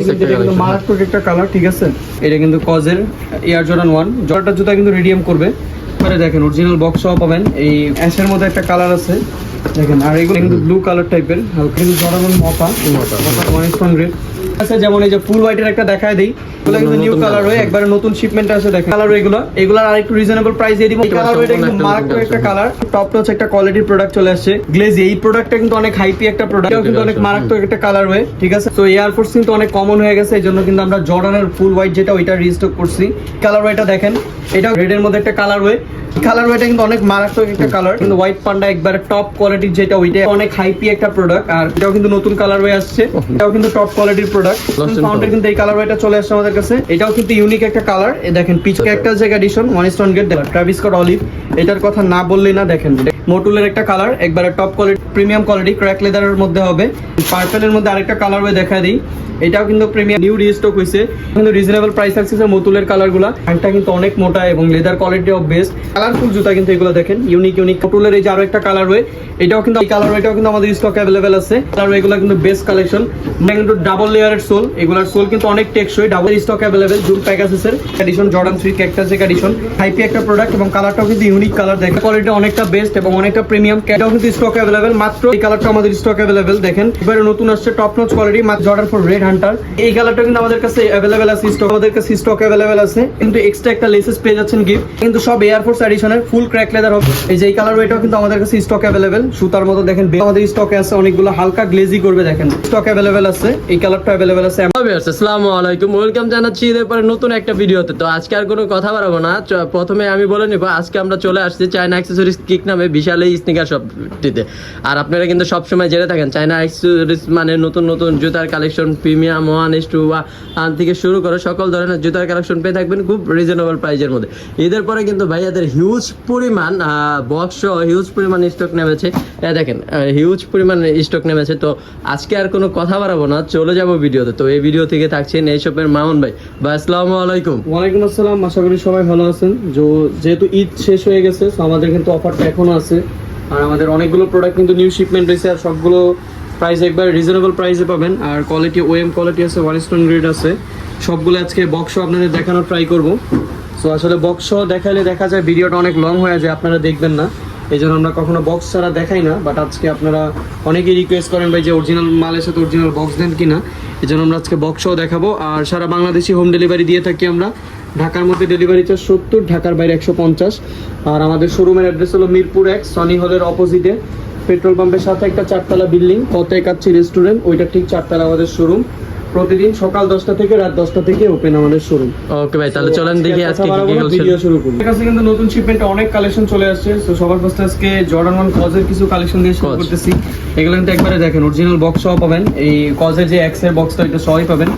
এটা কিন্তু মারাত্মক একটা কালার, ঠিক আছে। এটা কিন্তু কজের এয়ার জর্ডান 1 জর্ডানটা জুতা কিন্তু রিডিয়াম করবে। পরে দেখেন অরিজিনাল বক্স সহ পাবেন। এই অ্যাশের মধ্যে একটা কালার আছে দেখেন, আর এগুলো কিন্তু ব্লু কালার টাইপের, হালকা কিন্তু জর্ডান মকা ওয়ান স্টোন গ্রেড আছে। যেমন এই যে ফুল হোয়াইটের একটা দেখায় দেই, এগুলো কিন্তু নিউ কালার হয়ে একবারে নতুন শিপমেন্ট আছে। দেখেন কালার এগুলো আর একটু রিজনেবল প্রাইস দিয়ে দিব। এই কালার এটা কিন্তু মারাত্মক একটা কালার, টপ নচ একটা কোয়ালিটির প্রোডাক্ট চলে আসছে গ্লেজি। এই প্রোডাক্টটা কিন্তু অনেক হাইপি একটা প্রোডাক্ট, এটাও কিন্তু অনেক মারাত্মক একটা কালার হয়ে, ঠিক আছে। তো এয়ার ফোর্স কিন্তু অনেক কমন হয়ে গেছে, এইজন্য কিন্তু আমরা জর্ডানের ফুল হোয়াইট যেটা ওইটা রিস্টক করছি। কালার ওয়েটা দেখেন, এটা রেডের মধ্যে একটা কালার ওয়ে। কালার ওয়েটা কিন্তু অনেক মারাত্মক একটা কালার, কিন্তু হোয়াইট পান্ডা একবারে টপ কোয়ালিটির যেটা ওইটা অনেক হাইপি একটা প্রোডাক্ট। আর এটাও কিন্তু নতুন কালার ওয়ে আসছে, এটাও কিন্তু টপ কোয়ালিটির প্রোডাক্ট। ফাউন্ডের কিন্তু এই কালার ওয়েটা চলে আসছে আমাদের কাছে। এটাও কিন্তু ইউনিক একটা কালার। এই দেখেন পিছনে একটা জায়গা edition one stone gate Travis Scott olive, এটার কথা না বললেই না। দেখেন মোটুলের একটা কালার, একবারে top quality premium quality crack লেদারের মধ্যে হবে। পার্পলের মধ্যে আরেকটা কালার ওয়ে দেখা দিই, এটাও কিন্তু প্রিমিয়াম নিউ রিস্টক হয়েছে, কিন্তু রিজনেবল প্রাইস থাকছে। মোতুলের কালারগুলো এটা কিন্তু অনেক মোটা এবং leather quality of best colourful জুতা কিন্তু এগুলো দেখেন ইউনিক মোতুলের। এই যে আরো একটা কালার ওয়ে, এটাও কিন্তু এই কালার ওয়েটাও কিন্তু আমাদের স্টক অ্যাভেলেবেল আছে। কালার এগুলো কিন্তু বেস্ট কালেকশন, কিন্তু ডাবল লেয়ারের সোল, এগুলার সোল কিন্তু অনেক টেকসই। ডাবল স্টক অ্যাভেলেবেল জুন প্যাকাসেসের এডিশন জর্ডান 3 ক্যাকটাস এডিশন, হাইপি একটা প্রোডাক্ট এবং কালারটাও কিন্তু ইউনিক কালার। দেখেন কোয়ালিটি অনেকটা বেস্ট এবং অনেকটা প্রিমিয়াম। এটাও কিন্তু স্টক অ্যাভেলেবেল, মাত্র এই কালারটা আমাদের স্টক অ্যাভেলেবেল। দেখেন এবারে নতুন আসছে top notch quality Jordan 4 red Hunter. এই কালারটা কিন্তু আমাদের কাছে অ্যাভেলেবেল আছে, স্টক আমাদের কাছে স্টক অ্যাভেলেবেল আছে, কিন্তু এক্সট্রা একটা লেসেস পেয়ে যাচ্ছেন গিফট। কিন্তু সব এয়ার ফোর্স এডিশনের ফুল ক্র্যাক লেদার হবে। এই যে এই কালার ওইটাও কিন্তু আমাদের কাছে স্টক অ্যাভেলেবেল, সুতার মতো দেখেন আমাদের স্টকে আছে অনেকগুলো, হালকা গ্লেজি করবে। দেখেন স্টক অ্যাভেলেবেল আছে, এই কালারটা অ্যাভেলেবেল আছে। আসসালামু আলাইকুম, ওয়েলকাম জানাচ্ছি এর পরে নতুন একটা ভিডিওতে। তো আজকে আর কোনো কথা বাড়াবো না, প্রথমে আমি বলে নিব আজকে আমরা চলে আসছি চায়না অ্যাক্সেসরিজ কিক নামে বিশাল এই স্নিকার শপটিতে। আর আপনারা কিন্তু সবসময় জেনে থাকেন চায়না অ্যাক্সেসরিজ মানে নতুন নতুন জুতার কালেকশন, প্রিমিয়াম 1:1 থেকে শুরু করে সকল ধরনের জুতার কালেকশন পেয়ে থাকবেন খুব রিজনেবল প্রাইজের মধ্যে। ঈদের পরে কিন্তু ভাইয়াদের হিউজ পরিমাণ বক্স হিউজ পরিমাণ স্টক নেমেছে, দেখেন হিউজ পরিমাণ স্টক নেমেছে। তো আজকে আর কোনো কথা বাড়াবো না, চলে যাবো ভিডিওতে। তো এই ভিডিও থেকে থাকছেন এই শপের মামুন ভাই। ভাই আসসালামু আলাইকুম। ওয়ালাইকুম আসসালাম, আশা করি সবাই ভালো আছেন। যেহেতু ঈদ শেষ হয়ে গেছে, তো আমাদের কিন্তু অফারটা এখনো আছে। আর আমাদের অনেকগুলো প্রোডাক্ট কিন্তু নিউ শিপমেন্ট হয়েছে, আর সবগুলো প্রাইস একবার রিজনেবল প্রাইসে পাবেন। আর কোয়ালিটি ওএম কোয়ালিটি আছে, ওয়ান স্টোন গ্রেড আছে। সবগুলো আজকে বক্স আপনাদের দেখানোর ট্রাই করবো। সো আসলে বক্স দেখাইলে দেখা যায় ভিডিওটা অনেক লং হয়ে যায়, আপনারা দেখবেন না, এই জন্য আমরা কখনো বক্স ছাড়া দেখাই না। বাট আজকে আপনারা অনেকেই রিকোয়েস্ট করেন ভাই যে অরিজিনাল মালের সাথে অরিজিনাল বক্স দেন কিনা, এই জন্য আমরা আজকে বক্সও দেখাবো। আর সারা বাংলাদেশি হোম ডেলিভারি দিয়ে থাকি আমরা। ঢাকার মধ্যে ডেলিভারি চার্জ 70, ঢাকার বাইরে 150। আর আমাদের শোরুমের অ্যাড্রেস হলো মিরপুর 1 সনি হলের অপোজিটে, পেট্রোল পাম্পের সাথে একটা 4তলা বিল্ডিং, কতে কাচ্ছি রেস্টুরেন্ট, ওইটা ঠিক 4তলা আমাদের শোরুম। প্রতিদিন সকাল 10টা থেকে রাত 10টা থেকে ওপেন আমাদের শোরুম। ওকে ভাই, তাহলে চলেন দেখি আজকে কি কি ভিডিও শুরু করি। এর কাছে কিন্তু নতুন শিপমেন্টে অনেক কালেকশন চলে আসছে। তো সবার ফার্স্টে আজকে জর্ডান 1 কজের কিছু কালেকশন দিয়ে শুরু করতেছি। এগুলো কিন্তু একবারে দেখেন অরিজিনাল বক্স সহ পাবেন। এই কজের যে এক্স এর বক্সটা এটা সহই পাবেন,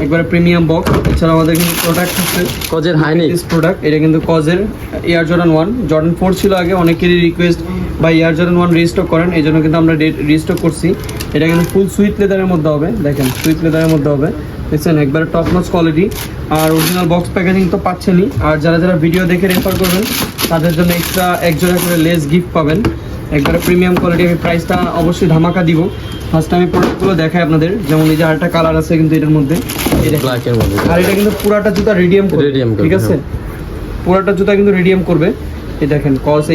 একবারে প্রিমিয়াম বক্স। এছাড়া আমাদের কিন্তু প্রোডাক্ট আছে কজের হাইনিক্স প্রোডাক্ট, এটা কিন্তু কজের এয়ার জর্ডান 1 জর্ডান 4 ছিল আগে, অনেকেরই রিকোয়েস্ট বা এয়ার জর্ডান 1 রিস্টক করেন, এই জন্য কিন্তু আমরা রিস্টক করছি। এটা কিন্তু ফুল সুইট লেদারের মধ্যে হবে, দেখেন সুইট লেদারের মধ্যে হবে, দেখছেন একবারে টপ নচ কোয়ালিটি। আর অরিজিনাল বক্স প্যাকেজিং তো পাচ্ছেনই। আর যারা যারা ভিডিও দেখে রেফার করবেন তাদের জন্য এক্সট্রা এক জোড়া করে লেস গিফট পাবেন, একবারে প্রিমিয়াম কোয়ালিটি। আমি প্রাইসটা অবশ্যই ধামাকা দিব। ফার্স্ট আমি প্রোডাক্টগুলো দেখাই আপনাদের। যেমন এই যে আরেকটা কালার আছে কিন্তু এটার মধ্যে, ব্ল্যাকের মধ্যে। আর এটা কিন্তু পুরাটা জুতা রিডিয়াম করবে, ঠিক আছে, পুরাটা জুতা কিন্তু রিডিয়াম করবে। এই দেখেন কস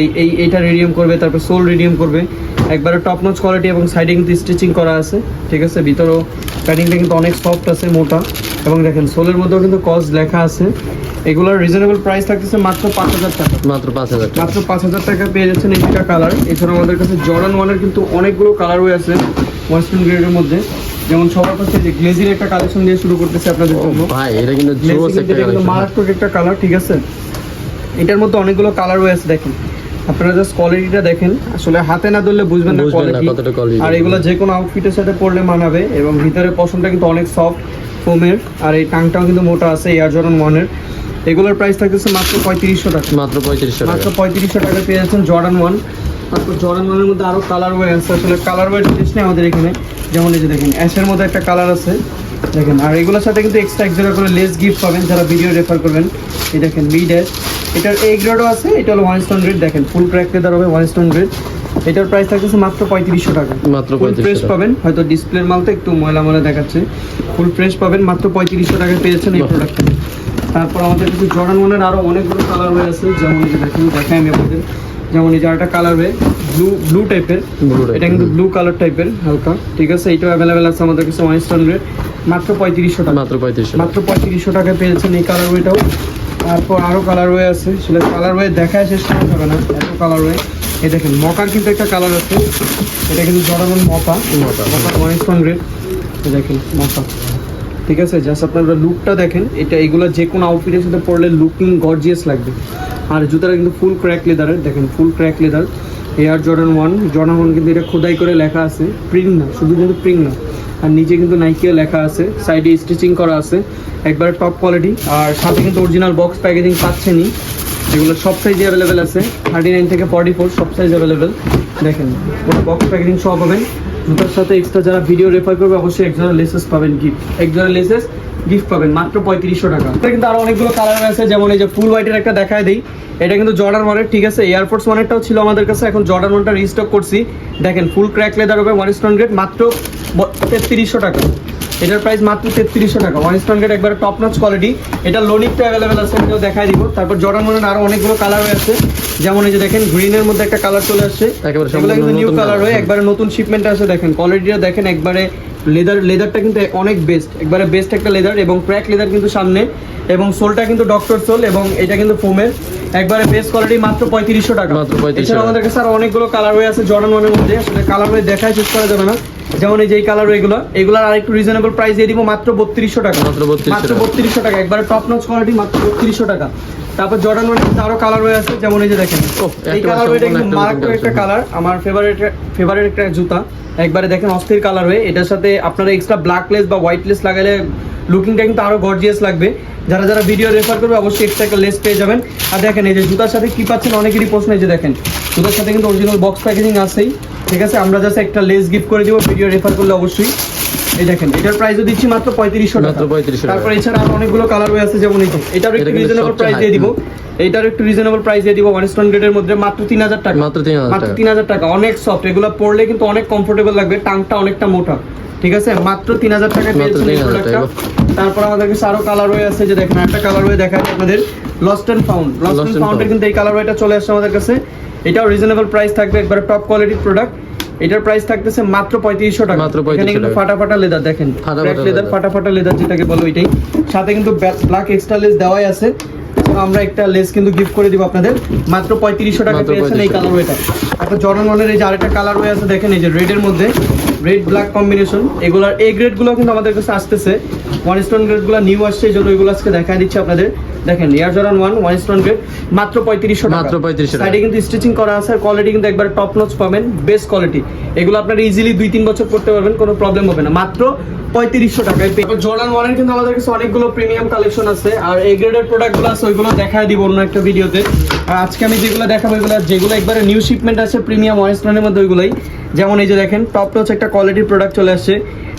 এইটা রিডিয়াম করবে, তারপর সোল রিডিয়াম করবে, একবারে টপ নচ কোয়ালিটি এবং সাইডে কিন্তু স্টিচিং করা আছে, ঠিক আছে। ভিতরেও প্যাডিংটা কিন্তু অনেক সফট আছে, মোটা, এবং দেখেন সোলের মধ্যেও কিন্তু কস লেখা আছে। এগুলোর রিজনেবল প্রাইস থাকতেছে মাত্র 5000 টাকা, মাত্র 5000 মাত্র 5000 টাকা পেয়ে যাচ্ছেন এই দুটা কালার। এছাড়া আমাদের কাছে জর্ডান 1 কিন্তু অনেকগুলো কালার হয়ে আছে ওয়েস্টার্ন গ্রেডের মধ্যে। যেমন সবার কাছে যে গ্লেজির একটা কালেকশন দিয়ে শুরু করতেছে আপনাদের জন্য। ভাই এটা কিন্তু মারাত্মক একটা কালার, ঠিক আছে। এটার মধ্যে অনেকগুলো কালার হয়ে আছে, দেখেন আপনারা জাস্ট কোয়ালিটিটা দেখেন, আসলে হাতে না ধরলে বুঝবেন না কোয়ালিটি। আর এগুলো যে কোনো আউটফিটের সাথে পরলে মানাবে, এবং ভিতরে পশমটা কিন্তু অনেক সফট ফোমের, আর এই টাংটাও কিন্তু মোটা আছে এয়ার জর্ডান 1 এর। এগুলোর প্রাইস থাকতেছে মাত্র 3500 টাকা, মাত্র 3500 টাকা পেয়ে যাচ্ছেন জর্ডান 1। তারপর জর্ডান 1 এর মধ্যে আরও কালার ওয়ে আছে, আসলে কালার ওয়ে জিনিস নেই আমাদের এখানে। যেমন এই যে দেখেন অ্যাশের মধ্যে একটা কালার আছে, দেখেন। আর এগুলোর সাথে কিন্তু এক্সট্রা এক জোড়া করে লেস গিফট পাবেন যারা ভিডিও রেফার করবেন। এই দেখেন বি ড্যাশ, এটার এ গ্রেডও আছে, এটা হলো ওয়ান স্টোন গ্রেড, দেখেন ফুল ক্র্যাক লেদার হবে ওয়ান স্টোন গ্রেড। এটার প্রাইস থাকতেছে মাত্র 3500 টাকা। মাত্র ফুল 3500 ফ্রেশ টাকা। পাবেন, হয়তো ডিসপ্লের মাল তো একটু ময়লা ময়লা দেখাচ্ছে, ফুল ফ্রেশ পাবেন মাত্র 3500 টাকায় পেয়েছেন এই প্রোডাক্টটা। তারপর আমাদের কিছু জর্ডান 1-এর আরও অনেকগুলো কালার হয়ে আছে, যেমন এই যে দেখেন, দেখাই আমি আপনাদের। যেমন এই যে একটা কালার হয়ে ব্লু টাইপের, এটা কিন্তু ব্লু কালার টাইপের হালকা, ঠিক আছে। এইটাও অ্যাভেলেবেল আছে আমাদের কাছে 1 স্ট্যান্ডার্ড, মাত্র 3500 টাকা। মাত্র 3500 মাত্র 3500 টাকায় পেয়েছেন এই কালার ওয়েটাও। তারপর আরও কালার ওয়ে আছে, সেটা কালার ওয়ে দেখায় শেষ করা যাবে না, এত কালার ওয়ে। এই দেখেন মকার কিন্তু একটা কালার আছে, এটা কিন্তু জর্ডান মকা, মকার 1 স্ট্যান্ডার্ড। এই দেখেন মকা, ঠিক আছে। জাস্ট আপনারা লুকটা দেখেন, এটা এগুলো যে কোনো আউটফিটের সাথে পরলে লুকিং গর্জিয়াস লাগবে। আর জুতাটা কিন্তু ফুল ক্র্যাক লেদারের, দেখেন ফুল ক্র্যাক লেদার। এয়ার জর্ডান 1 কিন্তু এটা খোদাই করে লেখা আছে, প্রিন্ট না, শুধু কিন্তু প্রিন্ট না, আর নিচে কিন্তু নাইকিও লেখা আছে, সাইডে স্টিচিং করা আছে, একবারে টপ কোয়ালিটি। আর সাথে কিন্তু অরিজিনাল বক্স প্যাকেজিং পাচ্ছেনই, এগুলো সব সাইজে অ্যাভেলেবেল আছে, 39 থেকে 44 সব সাইজ অ্যাভেলেবেল। দেখেন পুরো বক্স প্যাকেজিং সব পাবেন। জুতার সাথে এক্সট্রা যারা ভিডিও রেফার করবে অবশ্যই একজোড়া লেসেস পাবেন গিফট, একজোড়া লেসেস গিফট পাবেন মাত্র 3500 টাকা। এটা কিন্তু আরো অনেকগুলো কালার আছে, যেমন এই যে ফুল হোয়াইটের একটা দেখায় দেই, এটা কিন্তু জর্ডান 1-এর, ঠিক আছে। এয়ারফোর্স 1-এরটাও ছিল আমাদের কাছে, এখন জর্ডান 1টা রিস্টক করছি। দেখেন ফুল ক্র্যাক লেদার হবে 1 স্ট্যান্ডার্ড, মাত্র 3300 টাকা। এটার প্রাইস মাত্র 3300 টাকা, 1 স্ট্যান্ডার্ড একবারে টপ নচ কোয়ালিটি। এটা লোনিকটা অ্যাভেলেবেল আছে, এটাও দেখাই দিব। তারপর জর্ডান 1-এর আরো অনেকগুলো কালার আছে, যেমন এই যে দেখেন গ্রিনের মধ্যে একটা কালার চলে আসছে, একেবারে এগুলো কিন্তু সম্পূর্ণ নিউ নতুন কালার colour। হয়ে একবারে নতুন শিপমেন্ট আছে। দেখেন কোয়ালিটিটা দেখেন, একবারে লেদারটা কিন্তু অনেক বেস্ট, একবারে বেস্ট একটা লেদার, এবং ক্র্যাক লেদার কিন্তু সামনে, এবং সোলটা কিন্তু ডক্টর সোল, এবং এটা কিন্তু ফোমের, একবারে বেস্ট কোয়ালিটি, মাত্র 3500 টাকা। মাত্র 3500 এছাড়া আমাদের কাছে আরো অনেকগুলো কালার হয়ে আছে জর্ডান 1-এর মধ্যে, আসলে কালার হয়ে দেখায় শেষ করা যাবে না। যেমন এই যে এই কালার এগুলোর আর একটু রিজনেবল প্রাইস দিয়ে দিব, মাত্র 3200 টাকা। মাত্র 3200 3200 টাকা, একবারে টপ নচ কোয়ালিটি, মাত্র 3200 টাকা। তারপর জর্ডান 1-এর মধ্যে আরো কালার হয়ে আছে, যেমন এই যে দেখেন এই কালার হয়েটা কিন্তু মারাত্মক একটা কালার, আমার ফেভারিট একটা জুতা, একবারে দেখেন অস্থির কালার হয়ে। এটার সাথে আপনারা এক্সট্রা ব্ল্যাক লেস বা হোয়াইট লেস লাগালে লুকিংটা কিন্তু আরো গর্জিয়াস লাগবে। যারা যারা ভিডিও রেফার করবে অবশ্যই এক্সট্রা একটা লেস পেয়ে যাবেন। আর দেখেন এই যে জুতার সাথে কি পাচ্ছেন, অনেকেরই প্রশ্ন, এই যে দেখেন জুতার সাথে কিন্তু অরিজিনাল বক্স প্যাকেজিং আছেই, ঠিক আছে। আমরা জাস্ট একটা লেস গিফট করে দিব ভিডিও রেফার করলে অবশ্যই। এই দেখেন এটার প্রাইসও দিচ্ছি মাত্র 3500 টাকা। মাত্র 3500 টাকা। তারপর এছাড়া আরো অনেকগুলো কালার হয়ে আছে, যেমন এই যে এটার একটু কিন্তু রিজনেবল সবচেয়ে প্রাইস দিয়ে দিব, এইটার একটু রিজনেবল প্রাইস দিয়ে দিব 1 স্ট্যান্ডার্ডের মধ্যে, মাত্র 3000 টাকা। মাত্র 3000 মাত্র টাকা। 3000 টাকা, অনেক সফট, এগুলো পরলে কিন্তু অনেক কমফোর্টেবল লাগবে, টাংটা অনেকটা মোটা, ঠিক আছে। মাত্র 3000 টাকায় মাত্র পেয়েছেন এই 3000 প্রোডাক্টটা। টাকা। তারপর আমাদের কাছে আরো কালার হয়ে আছে, যে দেখেন একটা কালার হয়ে দেখায় আপনাদের, লস্ট এন্ড ফাউন্ডের কিন্তু এই কালার হয়েটা চলে আসছে আমাদের কাছে। এটাও রিজনেবল প্রাইস থাকবে, একবারে টপ কোয়ালিটির প্রোডাক্ট। এটার প্রাইস থাকতেছে মাত্র 3500 টাকা। মাত্র 3500 এখানে কিন্তু টাকা। ফাটা লেদার, দেখেন ফাটা লেদার, ফাটা লেদার যেটাকে বলো ওইটাই। সাথে কিন্তু ব্ল্যাক এক্সট্রা লেস দেওয়াই আছে, আমরা একটা লেস কিন্তু গিফট করে দিব আপনাদের, মাত্র 3500 টাকা মাত্র পেয়েছেন এই 3500 কালার ওয়েটা। একটা জর্ডান 1-এর এই যে আরেকটা কালার ওয়ে আছে, দেখেন এই যে রেড এর মধ্যে, রেড ব্ল্যাক কম্বিনেশন। এগুলার এ গ্রেড গুলো কিন্তু আমাদের কাছে আসতেছে, 1 স্টোন গ্রেড গুলো নিউ আসছে, এই জন্য এগুলো আজকে দেখা দিচ্ছি আপনাদের। দেখেন এয়ার জর্ডান 1 স্টোন গ্রেড, মাত্র 3500 টাকা। মাত্র 3500 টাকা। সাইডে কিন্তু স্টিচিং করা আছে, আর কোয়ালিটি কিন্তু একবার টপ নচ পাবেন, বেস্ট কোয়ালিটি। এগুলো আপনারা ইজিলি 2-3 বছর করতে পারবেন, কোনো প্রবলেম হবে না, মাত্র 3500 টাকায়। জর্ডান 1-এর কিন্তু আমাদের কাছে অনেকগুলো প্রিমিয়াম কালেকশন আছে, আর এই গ্রেডের প্রোডাক্টগুলো আছে, ওইগুলো দেখায় দিব অন্য একটা ভিডিওতে। আর আজকে আমি যেগুলো দেখাবো, যেগুলো একবারে নিউ শিপমেন্ট আছে প্রিমিয়াম 1 স্টোনের মধ্যে, ওইগুলোই। যেমন এই যে দেখেন টপ নচ একটা কোয়ালিটির প্রোডাক্ট চলে আসছে,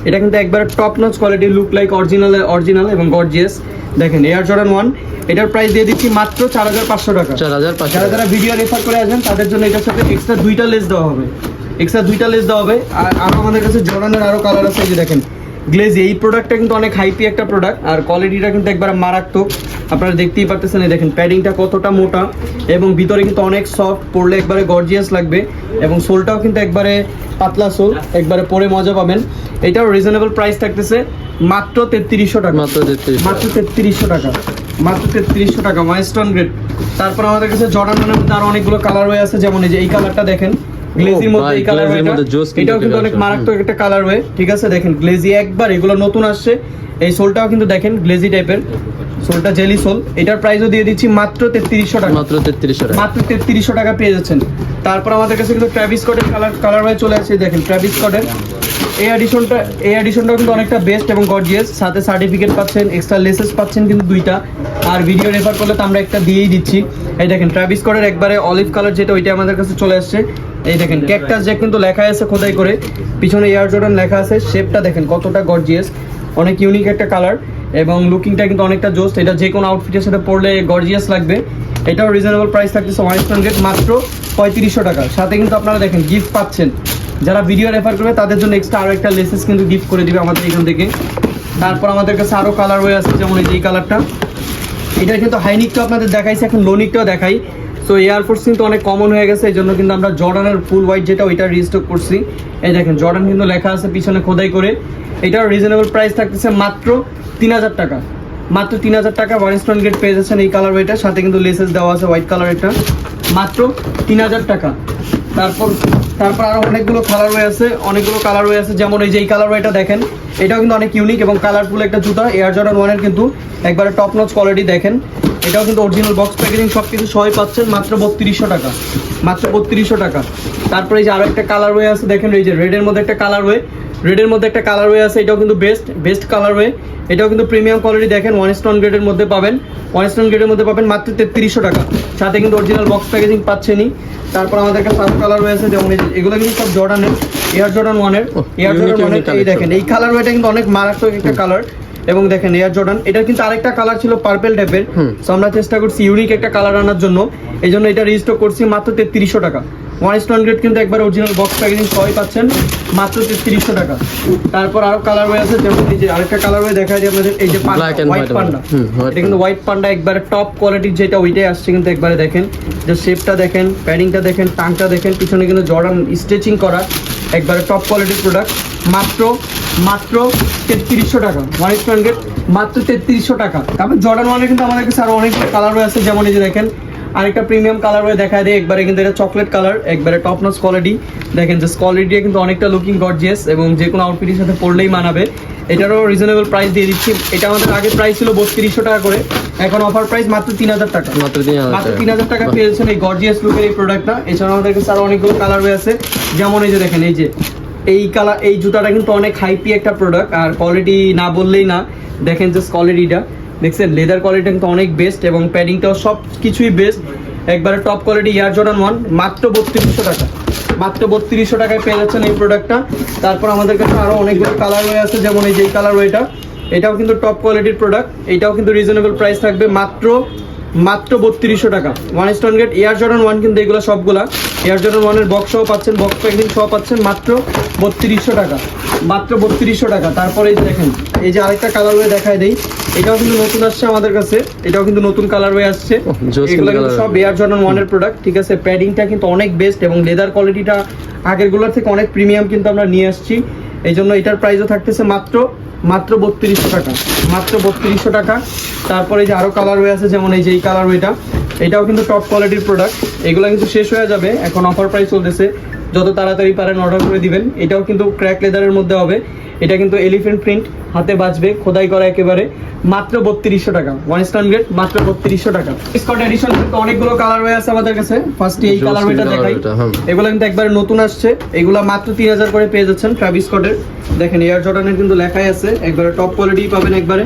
এটা কিন্তু একবারে top notch quality, look like original এবং গর্জিয়াস। দেখেন এয়ার জর্ডান 1, এটার প্রাইস দিয়ে দিচ্ছি মাত্র 4500 টাকা। 4500 যারা যারা ভিডিও রেফার করে আসবেন তাদের জন্য এটার সাথে এক্সট্রা 2টা লেস দেওয়া হবে, আর আরো আমাদের কাছে জর্ডানের আরো কালার আছে, এই যে দেখেন গ্লেজি। এই প্রোডাক্টটা কিন্তু অনেক হাইপি একটা প্রোডাক্ট, আর কোয়ালিটিটা কিন্তু একবার মারাত্মক, আপনারা দেখতেই পারতেছেন। এই দেখেন প্যাডিংটা কতটা মোটা, এবং ভিতরে কিন্তু অনেক সফট, পরলে একবারে গর্জিয়াস লাগবে, এবং সোলটাও কিন্তু একবারে পাতলা সোল, একবারে পরে মজা পাবেন। এটাও রিজনেবল প্রাইস থাকতেছে মাত্র 3300 টাকা। মাত্র 3300 মাত্র 3300 টাকা, মাত্র 3300 টাকা, 1 স্টোন গ্রেড। তারপর আমাদের কাছে জর্ডান 1-এর মধ্যে আরো অনেকগুলো কালার হয়ে আছে, যেমন এই যে এই কালারটা দেখেন, গ্লেজির মধ্যে এই কালার গ্লেজির মধ্যে জোস কিন্তু এটাও কিন্তু অনেক মারাত্মক একটা কালার হয়ে, ঠিক আছে। দেখেন গ্লেজি একবার, এগুলো নতুন আসছে। এই সোলটাও কিন্তু দেখেন গ্লেজি টাইপের, সোলটা জেলি সোল। এটার প্রাইসও দিয়ে দিচ্ছি মাত্র 3300 টাকা। মাত্র 3300 টাকা। মাত্র 3300 টাকা পেয়ে যাচ্ছেন। তারপর আমাদের কাছে কিন্তু ট্রাভিস স্কটের কালার হয়ে চলে আসছে, দেখেন ট্রাভিস স্কটের এই এডিশনটাও কিন্তু অনেকটা বেস্ট এবং গর্জিয়াস, সাথে সার্টিফিকেট পাচ্ছেন, এক্সট্রা লেসেস পাচ্ছেন কিন্তু 2টা, আর ভিডিও রেফার করলে তো আমরা একটা দিয়েই দিচ্ছি। এই দেখেন ট্রাভিস স্কটের একবারে অলিভ কালার যেটা, ওইটা আমাদের কাছে চলে আসছে। এই দেখেন ক্যাকটাস জ্যাক কিন্তু লেখা আছে খোদাই করে, পিছনে এয়ার জর্ডান লেখা আছে, শেপটা দেখেন কতটা গর্জিয়াস, অনেক ইউনিক একটা কালার। এবং লুকিংটা কিন্তু অনেকটা জোস্ট। এটা যে কোনো আউটফিটের সাথে পরলে গর্জিয়াস লাগবে। এটাও রিজনেবল প্রাইস থাকতেছে 1 স্টোন গেট মাত্র 3500 টাকা। সাথে কিন্তু আপনারা দেখেন গিফট পাচ্ছেন, যারা ভিডিও রেফার করবে তাদের জন্য এক্সট্রা আরও একটা লেসেস কিন্তু গিফট করে দিবে আমাদের এখান থেকে। তারপর আমাদের কাছে আরও কালার হয়ে আছে, যেমন এই যে কালারটা, এটা কিন্তু হাইনিকটা আপনাদের দেখাইছে, এখন লোনিকটাও দেখাই। সো এয়ারফোর্স কিন্তু অনেক কমন হয়ে গেছে, এই জন্য কিন্তু আমরা জর্ডানের ফুল হোয়াইট যেটা ওইটা রিস্টক করছি। এই দেখেন জর্ডান কিন্তু লেখা আছে পিছনে খোদাই করে। এটার রিজনেবল প্রাইস থাকতেছে মাত্র 3000 টাকা, মাত্র 3000 টাকা। 1 স্টোন গেট পেয়ে যাচ্ছেন এই কালার ওইটার সাথে কিন্তু লেসেস দেওয়া আছে হোয়াইট কালার, এটা মাত্র 3000 টাকা। তারপর আরো অনেকগুলো কালার ওয়ে আছে, যেমন এই যে এই কালার ওয়েটা দেখেন, এটাও কিন্তু অনেক ইউনিক এবং কালারফুল একটা জুতা। এয়ার জর্ডান 1 এর কিন্তু একবারে টপ নচ কোয়ালিটি দেখেন। এটাও কিন্তু অরিজিনাল বক্স প্যাকেজিং সব কিছু সবাই পাচ্ছেন মাত্র 3200 টাকা, মাত্র 3200 টাকা। তারপরে এই যে আরো একটা কালার ওয়ে আছে দেখেন, এই যে রেডের মধ্যে একটা কালার ওয়ে আছে, এটাও কিন্তু বেস্ট কালার ওয়ে। এটাও কিন্তু প্রিমিয়াম কোয়ালিটি দেখেন, 1 স্টোন গ্রেডের মধ্যে পাবেন, মাত্র 3300 টাকা। সাথে কিন্তু অরিজিনাল বক্স প্যাকেজিং পাচ্ছেনই। তারপর আমাদের কাছে আরো কালার ওয়ে আছে, যেমন এগুলো কিন্তু সব জর্ডানের, এয়ার জর্ডান 1 এর। এই দেখেন এই কালার ওয়েটা কিন্তু অনেক মারাত্মক একটা কালার। এবং দেখেন এয়ার জর্ডান, এটা কিন্তু আরেকটা কালার ছিল পার্পল টাইপের, সো আমরা চেষ্টা করছি ইউনিক একটা কালার আনার জন্য, এই জন্য এটা রিস্টক করছি মাত্র 3300 টাকা। 1 স্টোন গ্রেড কিন্তু একবার অরিজিনাল বক্স প্যাকেজিং সবাই পাচ্ছেন মাত্র 3300 টাকা। তারপর আরো কালার ওয়ে আছে, যেমন এই যে আরেকটা কালার ওয়ে দেখা যায় আপনাদের, এই যে হোয়াইট পান্ডা, এটা কিন্তু হোয়াইট পান্ডা একবারে টপ কোয়ালিটির যেটা ওইটাই আসছে কিন্তু একবারে দেখেন, যে শেপটা দেখেন, প্যাডিংটা দেখেন, টাংটা দেখেন, পিছনে কিন্তু জর্ডান স্টিচিং করা একবারে টপ কোয়ালিটির প্রোডাক্ট মাত্র 3300 টাকা। 1 স্টোন গেট মাত্র 3300 টাকা। তারপর জর্ডান 1 এর কিন্তু আমাদের কাছে আরো অনেক কালার ওয়ে আছে, যেমন এই যে দেখেন আরেকটা প্রিমিয়াম কালার ওয়ে দেখা দেয় একবারে, কিন্তু এটা চকলেট কালার, একবারে টপ নচ কোয়ালিটি দেখেন, যে কোয়ালিটি কিন্তু অনেকটা লুকিং গর্জিয়াস এবং যে কোনো আউটফিটের সাথে পরলেই মানাবে। এটারও রিজনেবল প্রাইস দিয়ে দিচ্ছি। এটা আমাদের আগের প্রাইস ছিল 3200 টাকা করে, এখন অফার প্রাইস মাত্র 3000 টাকা, মাত্র 3000 টাকা পেয়েছেন এই গর্জিয়াস লুকের এই প্রোডাক্টটা। এছাড়া আমাদের কাছে আরো অনেকগুলো কালার ওয়ে আছে, যেমন এই যে দেখেন এই যে এই কালার, এই জুতাটা কিন্তু অনেক হাইপি একটা প্রোডাক্ট, আর কোয়ালিটি না বললেই না। দেখেন যে কোয়ালিটিটা দেখছেন, লেদার কোয়ালিটি কিন্তু অনেক বেস্ট এবং প্যাডিংটাও সব কিছুই বেস্ট, একবারে টপ কোয়ালিটি। এয়ার জর্ডান 1 মাত্র 3200 টাকা, মাত্র 3200 টাকায় পেয়ে যাচ্ছেন এই প্রোডাক্টটা। তারপর আমাদের কাছে আরো অনেকগুলো কালার ওয়ে আছে, যেমন এই যে কালার ওয়েটা, এটাও কিন্তু টপ কোয়ালিটির প্রোডাক্ট, এটাও কিন্তু রিজনেবল প্রাইস থাকবে মাত্র 3200 টাকা। 1 স্টোন গেট এয়ার জর্ডান 1 কিন্তু এগুলো সবগুলা এয়ার জর্ডান 1 এর বক্স সহ পাচ্ছেন, বক্স প্যাকেজিং সহ পাচ্ছেন মাত্র 3200 টাকা, মাত্র 3200 টাকা। তারপরে এই যে দেখেন এই যে আরেকটা কালার ওয়ে দেখায় দেই, এটাও কিন্তু নতুন আসছে আমাদের কাছে, এটাও কিন্তু নতুন কালার ওয়ে আসছে। এগুলো কিন্তু সব এয়ার জর্ডান 1 এর প্রোডাক্ট, ঠিক আছে। প্যাডিংটা কিন্তু অনেক বেস্ট এবং লেদার কোয়ালিটিটা আগেরগুলোর থেকে অনেক প্রিমিয়াম কিন্তু আমরা নিয়ে আসছি, এই জন্য এটার প্রাইসও থাকতেছে মাত্র 3200 টাকা, মাত্র 3200 টাকা। তারপরে এই যে আরো কালার ওয়ে আছে, যেমন এই যে এই কালার ওয়েটা, এটাও কিন্তু টপ কোয়ালিটির প্রোডাক্ট। এগুলো কিন্তু শেষ হয়ে যাবে, এখন অফার প্রাইস চলতেছে, যত তাড়াতাড়ি পারেন অর্ডার করে দিবেন। এটাও কিন্তু ক্র্যাক লেদারের মধ্যে হবে, এটা কিন্তু এলিফ্যান্ট প্রিন্ট, হাতে বাজবে, খোদাই করা একেবারে, মাত্র 3200 টাকা। 1 স্টোন গেট মাত্র 3200 টাকা। স্কট এডিশন কিন্তু অনেকগুলো কালার ওয়ে আছে আমাদের কাছে। ফার্স্টে এই কালার ওয়েটা দেখাই, এগুলো কিন্তু একবারে নতুন আসছে, এগুলো মাত্র 3000 করে পেয়ে যাচ্ছেন ট্রাভিস স্কটের। দেখেন এয়ার জর্ডানের কিন্তু লেখাই আছে, একবারে টপ কোয়ালিটি পাবেন, একবারে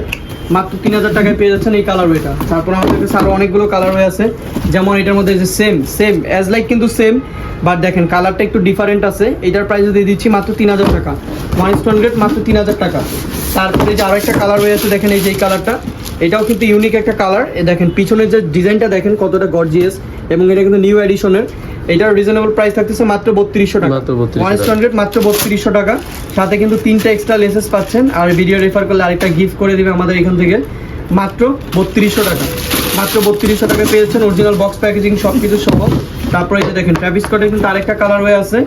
মাত্র 3000 টাকায় পেয়ে যাচ্ছেন এই কালার ওয়েটা। তারপর আমাদের কাছে আরো অনেকগুলো কালার ওয়ে আছে, যেমন এটার মধ্যে যে সেম অ্যাজ লাইক কিন্তু সেম, বাট দেখেন কালারটা একটু ডিফারেন্ট আছে। এটার প্রাইস দিয়ে দিচ্ছি মাত্র 3000 টাকা। 1 স্টোন গেট মাত্র 3000 টাকা। তারপরে যে আরো একটা কালার ওয়ে আছে, দেখেন এই যে এই কালারটা, এটাও কিন্তু ইউনিক একটা কালার। দেখেন পিছনের যে ডিজাইনটা দেখেন কতটা গর্জিয়াস, এবং এটা কিন্তু নিউ এডিশনের। এটার রিজনেবল প্রাইস থাকতেছে মাত্র 3200 টাকা। 1 স্টোন গেট মাত্র 3200 টাকা। সাথে কিন্তু 3টা এক্সট্রা লেসেস পাচ্ছেন, আর ভিডিও রেফার করলে আরেকটা গিফট করে দিবে আমাদের এখান থেকে, মাত্র 3200 টাকা, মাত্র 3200 টাকা পেয়েছেন অরিজিনাল বক্স প্যাকেজিং সব কিছু সহ। তারপরে এই যে দেখেন ট্রাভিস স্কটের কিন্তু আরেকটা কালার ওয়ে আছে,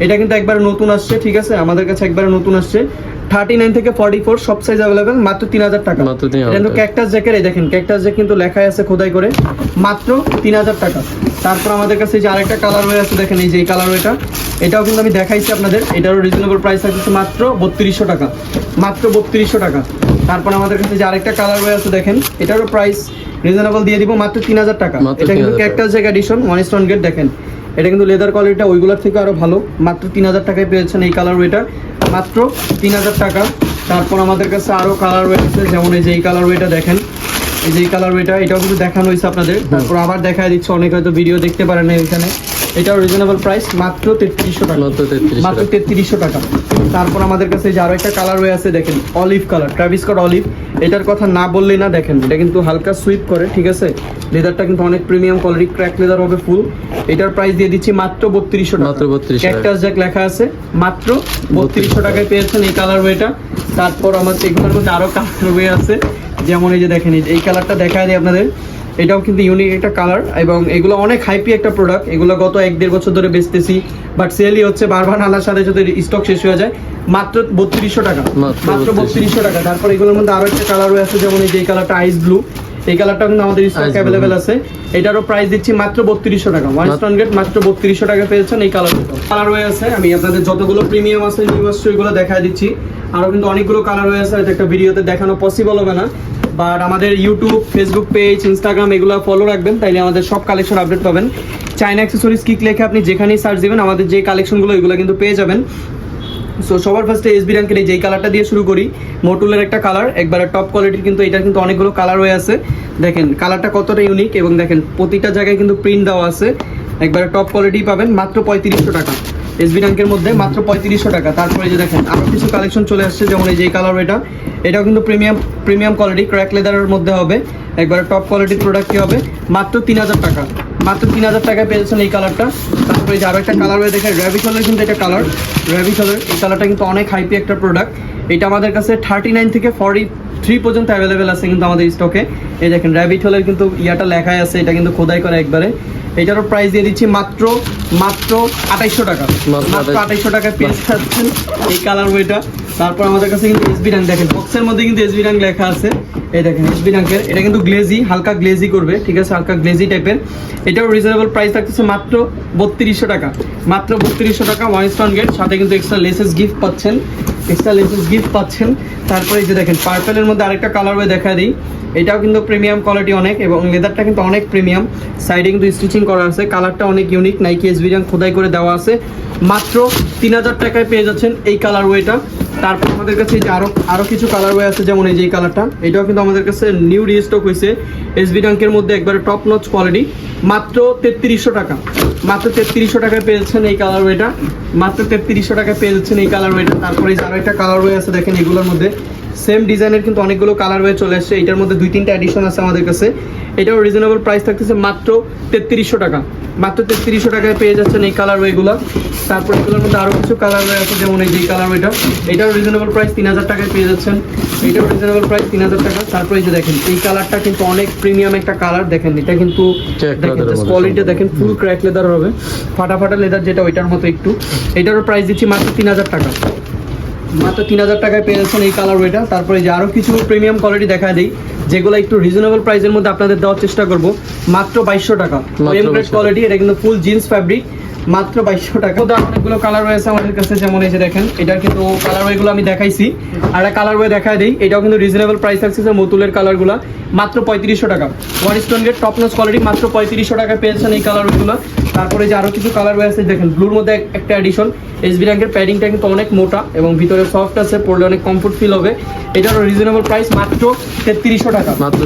এটা কিন্তু একবার নতুন আসছে, ঠিক আছে, আমাদের কাছে একবার নতুন আসছে। 39 থেকে 44 সব সাইজ अवेलेबल, মাত্র 3000 টাকা। এটা কিন্তু ক্যাকটাস জ্যাকের, এই দেখেন ক্যাকটাস জ্যাক কিন্তু লেখাই আছে খোদাই করে, মাত্র 3000 টাকা। তারপর আমাদের কাছে যে আরেকটা কালার ওয়ে আছে, দেখেন এই যে এই কালার ওয়েটা, এটাও কিন্তু আমি দেখাইছি আপনাদের, এটারও রিজনেবল প্রাইস আছে মাত্র 3200 টাকা, মাত্র 3200 টাকা। তারপর আমাদের কাছে যে আরেকটা কালার ওয়ে আছে, দেখেন এটারও প্রাইস রিজনেবল দিয়ে দিব মাত্র 3000 টাকা। এটা কিন্তু cactus jack edition 1 stone gate, দেখেন এটা কিন্তু লেদার কোয়ালিটিটা ওইগুলোর থেকে আরো ভালো, মাত্র 3000 টাকায় পেয়েছেন এই কালার ওয়েটা, মাত্র 3000 টাকা। তারপর আমাদের কাছে আরো কালার ওয়ে আছে, যেমন এই যে এই কালার ওয়েটা দেখেন, এই যে এই কালার ওয়েটা, এটাও কিন্তু দেখানো হয়েছে আপনাদের। তারপর আবার দেখা দিচ্ছে, অনেকে হয়তো ভিডিও দেখতে পারেন না এখানে, এটাও রিজনেবল প্রাইস মাত্র 3300 টাকা, মাত্র 3300 মাত্র 3300 টাকা। তারপর আমাদের কাছে যে আরো একটা কালার হয়ে আছে দেখেন, olive colour, Travis Scott olive. এটার কথা না বললেই না, দেখেন এটা কিন্তু হালকা সুইপ করে, ঠিক আছে। লেদারটা কিন্তু অনেক প্রিমিয়াম কোয়ালিটি, ক্র্যাক লেদার হবে ফুল। এটার প্রাইস দিয়ে দিচ্ছি মাত্র 3200 টাকা, মাত্র 3200 টাকা। ক্যাকটাস জ্যাক লেখা আছে, মাত্র 3200 টাকায় পেয়েছেন এই কালার ওয়েটা। তারপর আমাদের এগুলোর মধ্যে আরো কালার ওয়ে আছে, যেমন এই যে দেখেন এই কালারটা দেখায় দিই আপনাদের। এটাও কিন্তু ইউনিক একটা কালার এবং এগুলো অনেক হাইপি একটা প্রোডাক্ট। এগুলো গত 1-1.5 বছর ধরে বেচতেছি, বাট সেলই হচ্ছে বারবার আনার সাথে সাথে স্টক শেষ হয়ে যায়। মাত্র 3200 টাকা, মাত্র 3200 টাকা। তারপর এগুলোর মধ্যে আরো একটা কালার আছে, যেমন এই যে এই কালারটা আইস ব্লু, এই কালারটা কিন্তু আমাদের স্টক অ্যাভেলেবেল আছে। এটারও প্রাইস দিচ্ছি মাত্র 3200 টাকা, 1 স্টোন গেট মাত্র 3200 টাকা পেয়েছেন এই কালার হয়ে আছে। আমি আপনাদের যতগুলো প্রিমিয়াম আছে নিউ আসছে ওইগুলো দেখায় দিচ্ছি। আরো কিন্তু অনেকগুলো কালার হয়ে আছে, হয়তো একটা ভিডিওতে দেখানো পসিবল হবে না, বাট আমাদের ইউটিউব, ফেসবুক পেজ, ইনস্টাগ্রাম এগুলো ফলো রাখবেন, তাইলে আমাদের সব কালেকশন আপডেট পাবেন। চায়না অ্যাক্সেসরিজ কিক লেখে আপনি যেখানেই সার্চ দিবেন আমাদের যে কালেকশনগুলো এগুলো কিন্তু পেয়ে যাবেন। সো সবার ফার্স্টে এসবি র্যাঙ্কের এই যেই কালারটা দিয়ে শুরু করি, মোটুলের একটা কালার, একবারে টপ কোয়ালিটির, কিন্তু এটার কিন্তু অনেকগুলো কালার হয়ে আছে। দেখেন কালারটা কতটা ইউনিক এবং দেখেন প্রতিটা জায়গায় কিন্তু প্রিন্ট দেওয়া আছে, একবারে টপ কোয়ালিটি পাবেন মাত্র 3500 টাকা এসবি র্যাঙ্কের মধ্যে, মাত্র 3500 টাকা। তারপরে যে দেখেন আরও কিছু কালেকশন চলে আসছে, যেমন এই যে কালার এটাও কিন্তু প্রিমিয়াম কোয়ালিটি, ক্র্যাক লেদারের মধ্যে হবে, একবারে টপ কোয়ালিটির প্রোডাক্টই হবে, মাত্র 3000 টাকা, মাত্র 3000 টাকায় পেয়েছেন এই কালারটা। তারপরে যে আরও একটা কালার হয়ে দেখেন র্যাবিট হলের, কিন্তু এটা কালার র্যাবিট হলের, এই কালারটা কিন্তু অনেক হাইপি একটা প্রোডাক্ট। এটা আমাদের কাছে 39 থেকে 43 পর্যন্ত অ্যাভেলেবেল আছে কিন্তু আমাদের স্টকে। এই দেখেন র্যাবিট হলের কিন্তু ইয়াটা লেখাই আছে, এটা কিন্তু খোদাই করা একবারে। এটারও প্রাইস দিয়ে দিচ্ছি মাত্র 2800 টাকা, মাত্র 2800 টাকায় পেয়ে যাচ্ছেন এই কালার বইটা। তারপর আমাদের কাছে কিন্তু এসবি র্যাঙ্ক, দেখেন বক্সের মধ্যে কিন্তু এসবি র্যাঙ্ক লেখা আছে, এই দেখেন এসবি র্যাঙ্কের। এটা কিন্তু গ্লেজি, হালকা গ্লেজি করবে, ঠিক আছে, হালকা গ্লেজি টাইপের। এটাও রিজনেবল প্রাইস থাকতেছে মাত্র 3200 টাকা, মাত্র 3200 টাকা, 1 স্টোন গেট, সাথে কিন্তু এক্সট্রা লেসেস গিফট পাচ্ছেন। তারপরে এই যে দেখেন পার্পেলের মধ্যে আরেকটা কালার ওয়ে দেখা দিই, এটাও কিন্তু প্রিমিয়াম কোয়ালিটি অনেক এবং লেদারটা কিন্তু অনেক প্রিমিয়াম, সাইডে কিন্তু স্টিচিং করা আছে, কালারটা অনেক ইউনিক, নাইকি এসবি র্যাঙ্ক খোদাই করে দেওয়া আছে। মাত্র 3000 টাকায় পেয়ে যাচ্ছেন এই কালার ওয়েটা। তারপর আমাদের কাছে এই যে আরো কিছু কালার ওয়ে আছে, যেমন এই যে এই কালারটা, এটাও কিন্তু আমাদের কাছে নিউ রিস্টক হয়েছে এসবি র্যাঙ্কের মধ্যে, একবারে টপ নচ কোয়ালিটি, মাত্র 3300 টাকা, মাত্র 3300 টাকায় পেয়েছেন এই কালার ওয়েটা, মাত্র 3300 টাকায় পেয়ে যাচ্ছেন এই কালার ওয়েটা। তারপরে এই যে আরো একটা কালার ওয়ে আছে, দেখেন এগুলোর মধ্যে সেম ডিজাইনের কিন্তু অনেকগুলো কালার ওয়ে চলে আসছে। এটার মধ্যে 2-3টা এডিশন আছে আমাদের কাছে। এটাও রিজনেবল প্রাইস থাকতেছে মাত্র 3300 টাকা, মাত্র 3300 টাকায় পেয়ে যাচ্ছেন এই কালার ওয়েগুলো। তারপর এগুলোর মধ্যে আরও কিছু কালার ওয়ে আছে, যেমন এই যে কালার ওয়েটা, এটাও রিজনেবল প্রাইস 3000 টাকায় পেয়ে যাচ্ছেন, এটাও রিজনেবল প্রাইস 3000 টাকা। তারপরে এই যে দেখেন এই কালারটা কিন্তু অনেক প্রিমিয়াম একটা কালার, দেখেন এটা কিন্তু কোয়ালিটি দেখেন ফুল ক্র্যাক লেদার হবে, ফাটা লেদার যেটা ওইটার মতো একটু। এটারও প্রাইস দিচ্ছি মাত্র 3000 টাকা, মাত্র 3000 টাকায় পেয়ে যাচ্ছেন এই কালার ওয়েটা। তারপরে যে আরও কিছু প্রিমিয়াম কোয়ালিটি দেখা দিই, যেগুলো একটু রিজনেবল প্রাইসের মধ্যে আপনাদের দেওয়ার চেষ্টা করব, মাত্র 2200 টাকা, এমগ্রেড কোয়ালিটি, এটা কিন্তু ফুল জিন্স ফ্যাব্রিক, মাত্র 2200 টাকা। অনেকগুলো কালার রয়েছে আমাদের কাছে, যেমন এই যে দেখেন এটার কিন্তু কালার ওয়েগুলো আমি দেখাইছি, আর একটা কালার ওয়ে দেখা দিই, এটাও কিন্তু রিজনেবল প্রাইস থাকছে মতুলের কালারগুলো, মাত্র 3500 টাকা, 1 stone gate top notch quality, মাত্র 3500 টাকা পেয়েছেন এই কালার ওয়েগুলো। তারপরে যে আরও কিছু কালার ওয়ে আছে, দেখেন ব্লুর মধ্যে একটা এডিশন, এসবি র্যাঙ্কের প্যাডিংটা কিন্তু অনেক মোটা এবং ভিতরে সফট আছে, পরলে অনেক কমফোর্ট ফিল হবে। এটারও রিজনেবল প্রাইস মাত্র 3300 টাকা, মাত্র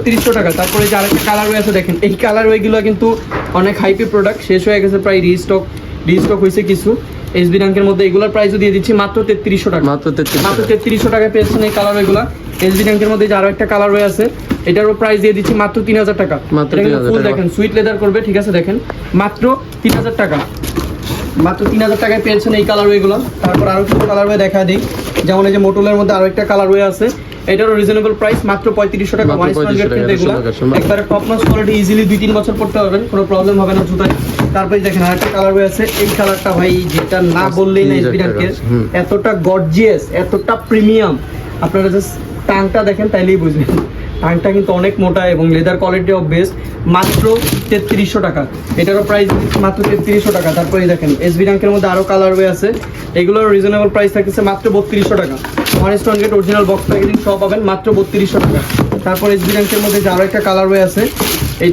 3300 টাকা। তারপরে যে আরেকটা কালার ওয়ে আছে, দেখেন এই কালার ওয়েগুলো কিন্তু অনেক হাইপি প্রোডাক্ট, শেষ হয়ে গেছে, প্রায় রিস্টক হয়েছে কিছু এসবি র্যাঙ্কের মধ্যে। এগুলোর প্রাইসও দিয়ে দিচ্ছি মাত্র 3300 টাকা, মাত্র 3300 টাকায় পেয়েছেন এই কালার ওয়েগুলো। এসবি র্যাঙ্কের মধ্যে যে আরো একটা কালার ওয়ে আছে, এটারও প্রাইস দিয়ে দিচ্ছি মাত্র 3000 টাকা, ফুল দেখেন সুইট লেদার করবে, ঠিক আছে, দেখেন মাত্র 3000 টাকা, মাত্র 3000 টাকায় পেয়েছেন এই কালার ওয়েগুলো। তারপর আরো কিছু কালার ওয়ে দেখা দিই, যেমন এই যে মোটুলের মধ্যে আরো একটা কালার ওয়ে আছে, এটারও রিজনেবল প্রাইস মাত্র 3500 টাকা, 1 স্টোন গেট কিন্তু এগুলো একবারে টপ নচ কোয়ালিটি, ইজিলি 2-3 বছর পড়তে পারবেন, কোনো প্রবলেম হবে না জুতায়। তারপরে দেখেন আরেকটা কালার ওয়ে আছে, এই কালারটা ভাই যেটা না বললেই না, এসবি র্যাঙ্কের এতটা গর্জিয়াস, এতটা প্রিমিয়াম, আপনারা জাস্ট টাংটা দেখেন তাইলেই বুঝবেন, টাংটা কিন্তু অনেক মোটা এবং লেদার কোয়ালিটি অফ বেস্ট, মাত্র 3300 টাকা, এটারও প্রাইস মাত্র 3300 টাকা। তারপরে দেখেন এসবি র্যাঙ্কের মধ্যে আরও কালার ওয়ে আছে, এগুলোর রিজনেবল প্রাইস থাকতেছে মাত্র 3200 টাকা, 1 stone gate original box packaging সব পাবেন মাত্র 3200 টাকা। তারপর এসবি র্যাঙ্কের মধ্যে যে আরও একটা কালার ওয়ে আছে,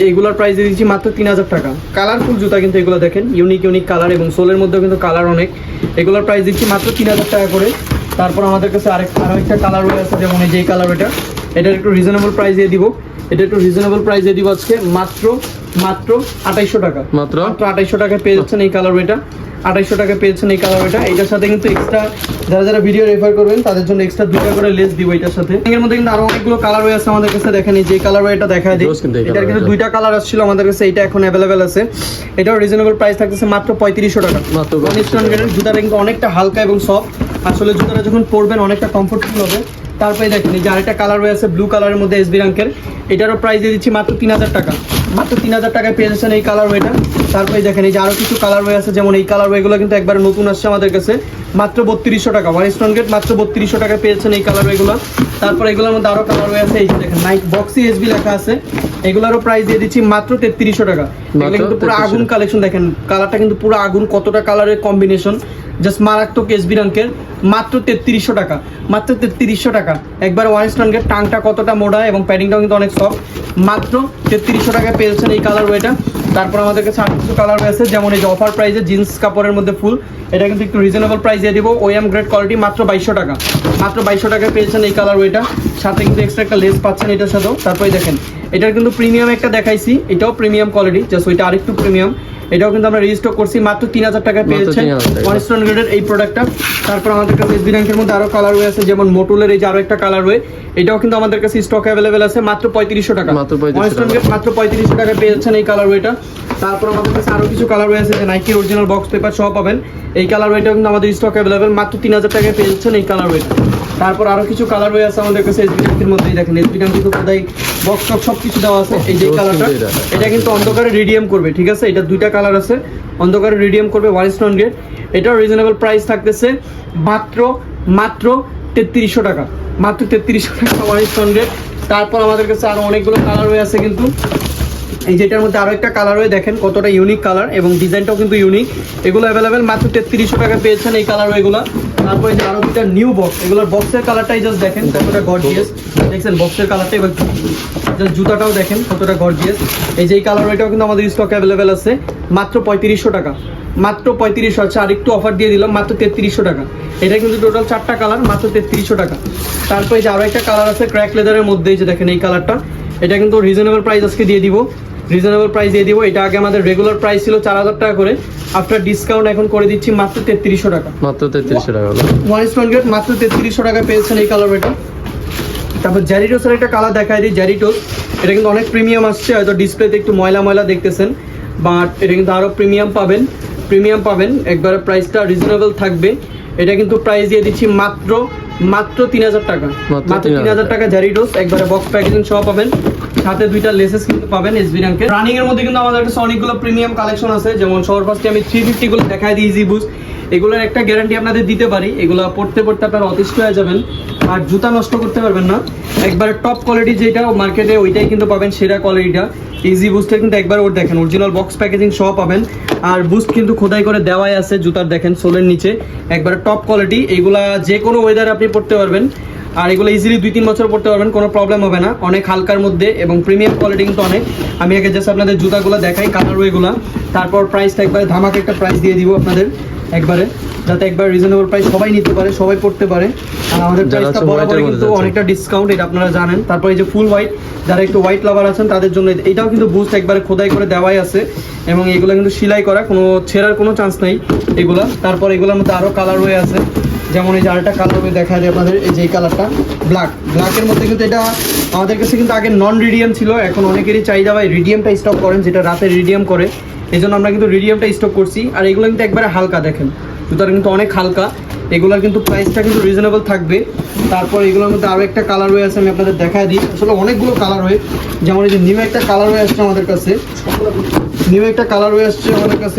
এইগুলোর প্রাইস দিয়ে দিচ্ছি মাত্র 3000 টাকা। কালারফুল জুতা কিন্তু এগুলো দেখেন, ইউনিক কালার এবং সোলের মধ্যেও কিন্তু কালার অনেক, এগুলোর প্রাইস দিচ্ছি মাত্র 3000 টাকা করে। তারপর আমাদের কাছে আরো একটা কালার ওয়ে আছে, যেমন এই যে কালার, এটার একটু রিজনেবল প্রাইস দিয়ে দিব, এটা একটু রিজনেবল প্রাইস দিয়ে দিব আজকে মাত্র মাত্র 2800 টাকা। মাত্র 2800 টাকায় পেয়ে যাচ্ছেন এই কালার ওয়েটা। 2800 টাকায় পেয়েছেন এই কালার ওয়েটা। এটার সাথে কিন্তু এক্সট্রা যারা যারা ভিডিও রেফার করবেন তাদের জন্য এক্সট্রা 2টা করে লেস দিব এটার সাথে। এর মধ্যে কিন্তু আরো অনেকগুলো কালার ওয়ে আছে আমাদের কাছে। দেখেন এই যে কালার ওয়েটা দেখায় দিই। এটার কিন্তু 2টা কালার আসছিল আমাদের কাছে, এটা এখন अवेलेबल আছে। এটাও রিজনেবল প্রাইস থাকতেছে মাত্র 3500 টাকা। মাত্র অনিস্টন গ্রেডের জুতাটা কিন্তু অনেকটা হালকা এবং সফট। আসলে জুতাটা যখন পরবেন অনেকটা কমফোর্টেবল হবে। তারপরে দেখেন এই যে আরেকটা কালার ওয়ে আছে ব্লু কালারের মধ্যে এসবি র্যাঙ্কের, এটারও প্রাইস দিয়ে দিচ্ছি মাত্র 3000 টাকা। মাত্র 3000 টাকায় পেয়ে যাচ্ছেন এই কালার ওয়েটা। তারপরে দেখেন এই যে আরো কিছু কালার ওয়ে আছে, যেমন এই কালার ওয়েগুলো কিন্তু একবার নতুন আসছে আমাদের কাছে, মাত্র 3200 টাকা। অনিস্টন গ্রেড মাত্র 3200 টাকায় পেয়েছেন এই কালার ওয়েগুলো। তারপরে এগুলোর মধ্যে আরো কালার ওয়ে আছে, এই যে দেখেন নাইক বক্সি এসবি লেখা আছে, এগুলোরও প্রাইস দিয়ে দিচ্ছি মাত্র 3300 টাকা। এগুলো কিন্তু পুরো আগুন কালেকশন, দেখেন কালারটা কিন্তু পুরো আগুন, কতটা কালারের কম্বিনেশন, জাস্ট মারাত্মক এসবি র্যাঙ্কের। মাত্র 3300 টাকা, মাত্র 3300 টাকা। একবার ওয়ানস্টন গ্রেড, টাংটা কতটা মোটা এবং প্যাডিংটাও কিন্তু অনেক সফট। মাত্র 3300 টাকায় পেয়েছেন এই কালার ওয়েটা। তারপর আমাদের কাছে আরো কিছু কালার আছে, যেমন এই যে অফার প্রাইসে জিন্স কাপড়ের মধ্যে ফুল, এটা কিন্তু একটু রিজনেবল প্রাইস দিয়ে দিব। ওএম গ্রেড কোয়ালিটি মাত্র 2200 টাকা। মাত্র 2200 টাকায় পেয়েছেন এই কালার ওয়েটা। সাথে কিন্তু এক্সট্রা একটা লেস পাচ্ছেন এটার সাথেও। তারপরে দেখেন এটার কিন্তু প্রিমিয়াম একটা দেখাইছি, এটাও প্রিমিয়াম কোয়ালিটি, জাস্ট ওইটা আরেকটু প্রিমিয়াম। এটাও কিন্তু আমরা রেজিস্টার করছি মাত্র 3000 টাকায় পেয়েছেন ওয়ানস্টন গ্রেডের এই প্রোডাক্টটা। তারপর আমাদের কাছে এসবি র্যাঙ্কের মধ্যে আরো কালার ওয়ে আছে, যেমন মোটুলের এই যে আরো একটা কালার ওয়ে, এটাও কিন্তু আমাদের কাছে স্টক অ্যাভেলেবেল আছে মাত্র 3500 টাকা। ওয়ানস্টন গ্রেড মাত্র 3500 টাকায় পেয়েছেন এই কালার ওয়েটা। তারপর আমাদের কাছে আরো কিছু কালার ওয়ে আছে, যে নাইকির অরিজিনাল বক্স পেপার সহ পাবেন। এই কালার ওয়েটাও কিন্তু আমাদের স্টক অ্যাভেলেবেল মাত্র 3000 টাকায় পেয়েছেন এই কালার ওয়েটা। তারপর আরো কিছু কালার ওয়ে আছে আমাদের কাছে এসবি র্যাঙ্কের মধ্যেই। দেখেন এসবি র্যাঙ্ক কিন্তু কোথায় বক্স টক সবকিছু দেওয়া আছে। এই যে কালারটা, এটা কিন্তু অন্ধকারে রিডিয়াম করবে, ঠিক আছে। এটা 2টা কালার আছে, অন্ধকারে রিডিয়াম করবে ওয়ানস্টন গ্রেড। এটাও রিজনেবল প্রাইস থাকতেছে মাত্র 3300 টাকা। মাত্র 3300 টাকা ওয়ানস্টন গ্রেড। তারপর আমাদের কাছে আরো অনেকগুলো কালার ওয়ে আছে, কিন্তু এই যেটার মধ্যে আরো একটা কালার ওয়ে দেখেন কতটা ইউনিক কালার এবং ডিজাইনটাও কিন্তু ইউনিক। এগুলো অ্যাভেলেবেল মাত্র 3300 টাকা পেয়েছেন এই কালার ওয়েগুলো। তারপরে যে আরো দুটা নিউ বক্স, এগুলোর বক্সের কালারটাই জাস্ট দেখেন কতটা গর্জিয়াস। দেখছেন বক্সের কালারটা, এবার জুতাটাও দেখেন কতটা গর্জিয়াস। এই যে এই কালার ওয়েটাও কিন্তু আমাদের স্টক অ্যাভেলেবেল আছে মাত্র 3500 টাকা। মাত্র 3500, আচ্ছা আরেকটু অফার দিয়ে দিলাম মাত্র 3300 টাকা। এটা কিন্তু টোটাল 4টা কালার, মাত্র 3300 টাকা। তারপরে যে আরো একটা কালার আছে ক্র্যাক লেদারের মধ্যে, এই যে দেখেন এই কালারটা, এটা কিন্তু রিজনেবল প্রাইস আজকে দিয়ে দিব, রিজনেবল প্রাইস দিয়ে দিব। এটা আগে আমাদের রেগুলার প্রাইস ছিল 4000 টাকা করে, আফটার ডিসকাউন্ট এখন করে দিচ্ছি মাত্র 3300 টাকা। মাত্র 3300 টাকা ওয়ানস্টন গ্রেড মাত্র 3300 টাকা পেয়েছেন এই কালার ওয়েটা। তারপর জ্যারিটোসের একটা কালার দেখাই দিই, জ্যারিটোস। এটা কিন্তু অনেক প্রিমিয়াম আসছে, হয়তো ডিসপ্লেতে একটু ময়লা ময়লা দেখতেছেন, বাট এটা কিন্তু আরো প্রিমিয়াম পাবেন। একবারে প্রাইসটা রিজনেবল থাকবে। এটা কিন্তু প্রাইস দিয়ে দিচ্ছি মাত্র 3000 টাকা। মাত্র 3000 টাকা জ্যারিটোস, একবারে বক্স প্যাকেজিং সহ পাবেন। সাথে 2টা লেসেস কিন্তু পাবেন এসবি র্যাঙ্কের। রানিং এর মধ্যে কিন্তু আমাদের কাছে অনেকগুলো প্রিমিয়াম কালেকশন আছে, যেমন সবার ফার্স্টে আমি 350 গুলো দেখাই দিই ইজি বুস্ট। এগুলোর একটা গ্যারান্টি আপনাদের দিতে পারি, এগুলো পড়তে পড়তে আপনারা অতিষ্ঠ হয়ে যাবেন আর জুতা নষ্ট করতে পারবেন না। একবারে টপ কোয়ালিটি যেটা মার্কেটে ওইটাই কিন্তু পাবেন, সেরা কোয়ালিটিটা। ইজি বুস্টের কিন্তু একবার ওর দেখেন অরিজিনাল বক্স প্যাকেজিং সহ পাবেন, আর বুস্ট কিন্তু খোদাই করে দেওয়াই আছে জুতার, দেখেন সোলের নিচে একবারে টপ কোয়ালিটি। এগুলা যে কোনো ওয়েদারে আপনি পড়তে পারবেন, আর এগুলো ইজিলি 2-3 বছর পড়তে পারবেন, কোনো প্রবলেম হবে না। অনেক হালকার মধ্যে এবং প্রিমিয়াম কোয়ালিটি কিন্তু অনেক। আমি আগে জাস্ট আপনাদের জুতাগুলো দেখাই, কালার ওয়েগুলো, তারপর প্রাইসটা একবারে ধামাকা একটা প্রাইস দিয়ে দিব আপনাদের একবারে, যাতে একবার রিজনেবল প্রাইস সবাই নিতে পারে, সবাই পড়তে পারে। আর আমাদের প্রাইসটা বরাবর কিন্তু অনেকটা ডিসকাউন্ট, এটা আপনারা জানেন। তারপর এই যে ফুল হোয়াইট, যারা একটু হোয়াইট লাভার আছেন তাদের জন্য এটাও কিন্তু বুস্ট একবারে খোদাই করে দেওয়াই আছে, এবং এগুলো কিন্তু সেলাই করা, কোনো ছেঁড়ার কোনো চান্স নাই এগুলা। তারপর এগুলোর মধ্যে আরও কালার ওয়ে আছে, যেমন এই যে আরেকটা কালার ওয়ে দেখা যায় আপনাদের, এই যে এই কালারটা ব্ল্যাকের মধ্যে কিন্তু এটা আমাদের কাছে কিন্তু আগে নন রিডিয়াম ছিল, এখন অনেকেরই চাহিদা ভাই রিডিয়ামটা স্টক করেন, যেটা রাতে রিডিয়াম করে, এই জন্য আমরা কিন্তু রিডিয়ামটা স্টক করছি। আর এগুলো কিন্তু একবারে হালকা, দেখেন জুতাটা কিন্তু অনেক হালকা, এগুলোর কিন্তু প্রাইসটা কিন্তু রিজনেবল থাকবে। তারপর এগুলোর মধ্যে আরও একটা কালার ওয়ে আছে, আমি আপনাদের দেখাই দিই। আসলে অনেকগুলো কালার ওয়ে, যেমন এই যে নিউ একটা কালার ওয়ে আসছে আমাদের কাছে,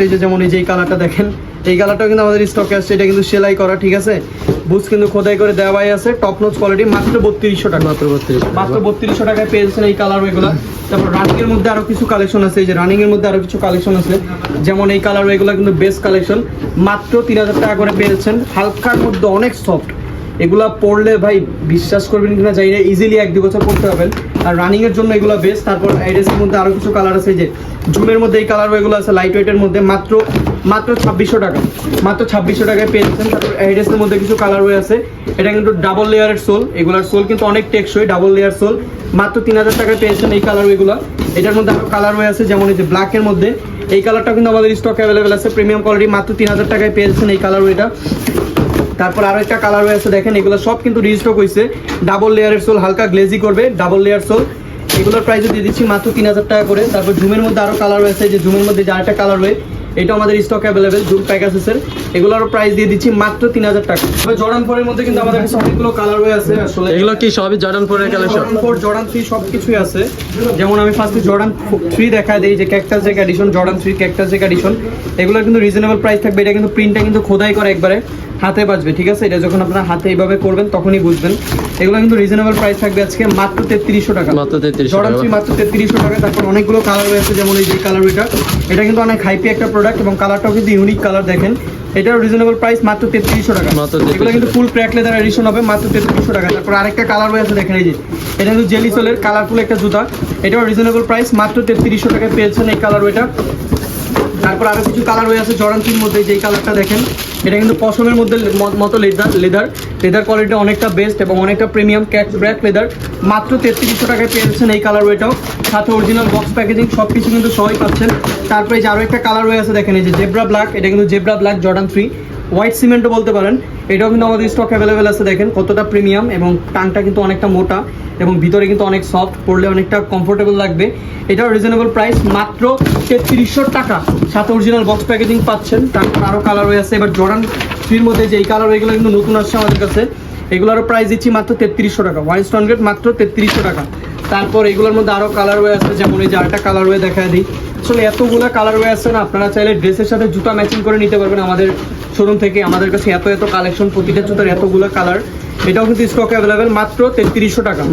এই যে যেমন এই যে এই কালারটা দেখেন, এই কালারটাও কিন্তু আমাদের স্টকে আসছে। এটা কিন্তু সেলাই করা, ঠিক আছে, বুস কিন্তু খোদাই করে দেওয়াই আছে, টপ নোচ কোয়ালিটি, মাত্র 3200 টাকা। মাত্র 3200 টাকায় পেয়েছেন এই কালার ওয়েগুলো। তারপর রানিং এর মধ্যে আরো কিছু কালেকশন আছে, এই যে রানিং এর মধ্যে আরো কিছু কালেকশন আছে, যেমন এই কালার ওয়েগুলো কিন্তু বেস্ট কালেকশন, মাত্র 3000 টাকা করে পেয়েছেন। হালকার মধ্যে অনেক সফট, এগুলা পড়লে ভাই বিশ্বাস করবেন কিনা জানি না, ইজিলি 1-2 বছর পড়তে পারবেন। আর রানিং এর জন্য এগুলো বেস্ট। তারপর এর মধ্যে আরো কিছু কালার আছে, যে জুমের মধ্যে এই কালার এগুলো আছে লাইট ওয়েটের মধ্যে, মাত্র 2600 টাকা, মাত্র 2600 টাকায় পেয়ে যাচ্ছেন। তারপর এর মধ্যে কিছু কালার ওয়ে আছে, এটা কিন্তু ডাবল লেয়ারের সোল, এগুলার সোল কিন্তু অনেক টেকসই, ডাবল লেয়ার সোল, মাত্র 3000 টাকায় পেয়েছেন এই কালার ওয়েগুলো। এটার মধ্যে আরো কালার ওয়ে আছে, যেমন এই যে ব্ল্যাক এর মধ্যে, এই কালারটা কিন্তু আমাদের স্টক অ্যাভেলেবেল আছে, প্রিমিয়াম কোয়ালিটি, মাত্র 3000 টাকায় পেয়ে যাচ্ছেন এই কালার ওয়েটা। তারপর আরো একটা কালার ওয়ে আছে, দেখেন এগুলো সব কিন্তু রিস্টক হয়েছে, ডাবল লেয়ারের সোল, হালকা গ্লেজি করবে, ডাবল লেয়ার সোল, এগুলোর প্রাইস দিয়ে দিচ্ছি মাত্র 3000 টাকা করে। তারপর জুমের মধ্যে আরো কালার রয়েছে, যে জুমের মধ্যে যে আরেকটা কালার ওয়ে, এটা আমাদের স্টক অ্যাভেলেবেল, জুম প্যাকাসেসের, এগুলোর প্রাইস দিয়ে দিচ্ছি মাত্র 3000 টাকা। তবে জর্ডান 4 এর মধ্যে কিন্তু আমাদের কাছে অনেকগুলো কালার ওয়ে আছে আসলে। এগুলো কি সবই জর্ডান 4 এর কালেকশন? জর্ডান 4, জর্ডান 3 সবকিছুই আছে। যেমন আমি ফার্স্টে জর্ডান 3 দেখায় দেই, যে cactus jack edition, Jordan 3 cactus jack edition, এগুলো কিন্তু রিজনেবল প্রাইস থাকবে। এটা কিন্তু প্রিন্টটা কিন্তু খোদাই করে একবারে হাতে বাজবে, ঠিক আছে? এটা যখন আপনারা হাতে এইভাবে করবেন তখনই বুঝবেন। এগুলো কিন্তু রিজনেবল প্রাইস থাকবে আজকে মাত্র 3300 টাকা, মাত্র 3300 জর্ডান 3 মাত্র 3300 টাকা। তারপর অনেকগুলো কালার রয়েছে, যেমন এই যে কালার এটা কিন্তু অনেক হাইপি একটা প্রোডাক্ট এবং কালারটাও কিন্তু ইউনিক কালার, দেখেন এটার রিজনেবল প্রাইস মাত্র 3300 টাকা। এগুলো কিন্তু ফুল ক্র্যাক লেদার এডিশন হবে, মাত্র 3300 টাকা। তারপর আরেকটা কালার রয়েছে, দেখেন এই যে এটা কিন্তু জেলি সোলের কালারফুল একটা জুতা, এটাও রিজনেবল প্রাইস মাত্র 3300 টাকায় পেয়েছেন এই কালার ওয়েটা। তারপর আরো কিছু কালার হয়ে আছে জর্ডান 3 মধ্যে, যেই কালারটা দেখেন এটা কিন্তু পশমের মধ্যে মতো লেদার কোয়ালিটি অনেকটা বেস্ট এবং অনেকটা প্রিমিয়াম ক্র্যাক লেদার, মাত্র 3300 টাকায় পেয়েছেন এই কালার ওয়েটাও, সাথে অরিজিনাল বক্স প্যাকেজিং সবকিছু কিন্তু সবাই পাচ্ছেন। তারপরে যে আরো একটা কালার হয়ে আছে, দেখেন এই যে জেব্রা ব্ল্যাক, এটা কিন্তু জেব্রা ব্ল্যাক জর্ডান 3, হোয়াইট সিমেন্টও বলতে পারেন, এটাও কিন্তু আমাদের স্টক অ্যাভেলেবেল আছে। দেখেন কতটা প্রিমিয়াম এবং টাংটা কিন্তু অনেকটা মোটা এবং ভিতরে কিন্তু অনেক সফট, পরলে অনেকটা কমফোর্টেবল লাগবে। এটাও রিজনেবল প্রাইস মাত্র 3300 টাকা, সাথে অরিজিনাল বক্স প্যাকেজিং পাচ্ছেন। তারপর আরও কালার হয়ে আছে, এবার জর্ডান 3 মধ্যে যে এই কালার এগুলো কিন্তু নতুন আসছে আমাদের কাছে, এগুলোরও প্রাইস দিচ্ছি মাত্র 3300 টাকা, 1 স্টোন গ্রেড মাত্র 3300 টাকা। তারপর এগুলোর মধ্যে আরও কালার হয়ে আছে, যেমন এই যে আরেকটা কালার হয়ে দেখা দিই। আসলে এতগুলো কালার হয়ে আসছে না, আপনারা চাইলে ড্রেসের সাথে জুতা ম্যাচিং করে নিতে পারবেন আমাদের শোরুম থেকে। আমাদের কাছে এত কালেকশন, প্রতিটা জুতার এতগুলো কালার, এটাও কিন্তু স্টক অ্যাভেলেবেল মাত্র 3300 টাকা,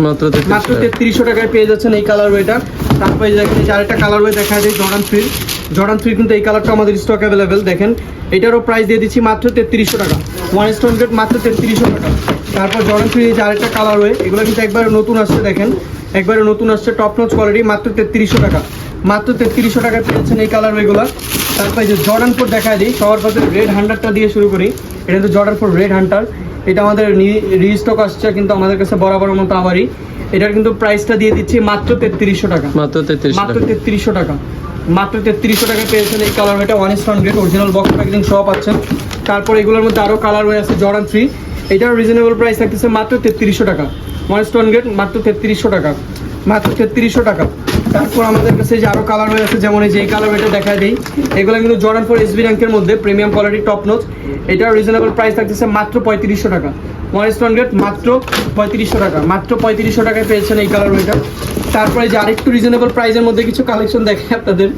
মাত্র 3300 টাকায় পেয়ে যাচ্ছেন এই কালার ওয়েটা। তারপরে দেখেন যে আরেকটা কালার ওয়ে দেখা যায় জর্ডান 3 কিন্তু এই কালারটা আমাদের স্টক অ্যাভেলেবেল, দেখেন এটারও প্রাইস দিয়ে দিচ্ছি মাত্র 3300 টাকা, 1 স্টোন গ্রেড মাত্র 3300 টাকা। তারপর জর্ডান 3 যে আরেকটা কালার ওয়ে, এগুলো কিন্তু একবারে নতুন আসছে, দেখেন একবারে নতুন আসছে, টপ নচ কোয়ালিটি, মাত্র 3300 টাকা, মাত্র 3300 টাকায় পেয়েছেন এই কালার ওয়েগুলো। তারপরে যে জর্ডান 4 দেখায় দিই, সবার পাশে রেড হান্টারটা দিয়ে শুরু করি। এটা তো জর্ডান 4 রেড হান্টার, এটা আমাদের রিস্টক আসছে কিন্তু আমাদের কাছে বরাবর মতো আবারই। এটার কিন্তু প্রাইসটা দিয়ে দিচ্ছি মাত্র 3300 টাকা, মাত্র 3300 টাকা, মাত্র 3300 টাকায় পেয়েছেন এই কালার ওয়েটা, 1 stone grade original box packaging সব পাচ্ছেন। তারপর এগুলোর মধ্যে আরও কালার ওয়ে আছে জর্ডান 3, এটার রিজনেবল প্রাইস থাকতেছে মাত্র 3300 টাকা, 1 স্টোন গ্রেড মাত্র 3300 টাকা, মাত্র 3300 টাকা। তারপর আমাদের কাছে যে আরও কালার হয়ে আছে, যেমন এই যে এই কালার এটা দেখা দিই, এগুলো কিন্তু জর্ডান 4 এসবি র্যাঙ্কের মধ্যে প্রিমিয়াম কোয়ালিটি টপ নোচ, এটার রিজনেবল প্রাইস থাকতেছে মাত্র 3500 টাকা, 1 স্টোন গ্রেড মাত্র 3500 টাকা, মাত্র 3500 টাকায় পেয়েছেন এই কালার ওয়েটা। তারপরে যে আরেকটু রিজনেবল প্রাইসের মধ্যে কিছু কালেকশন দেখে আপনাদের,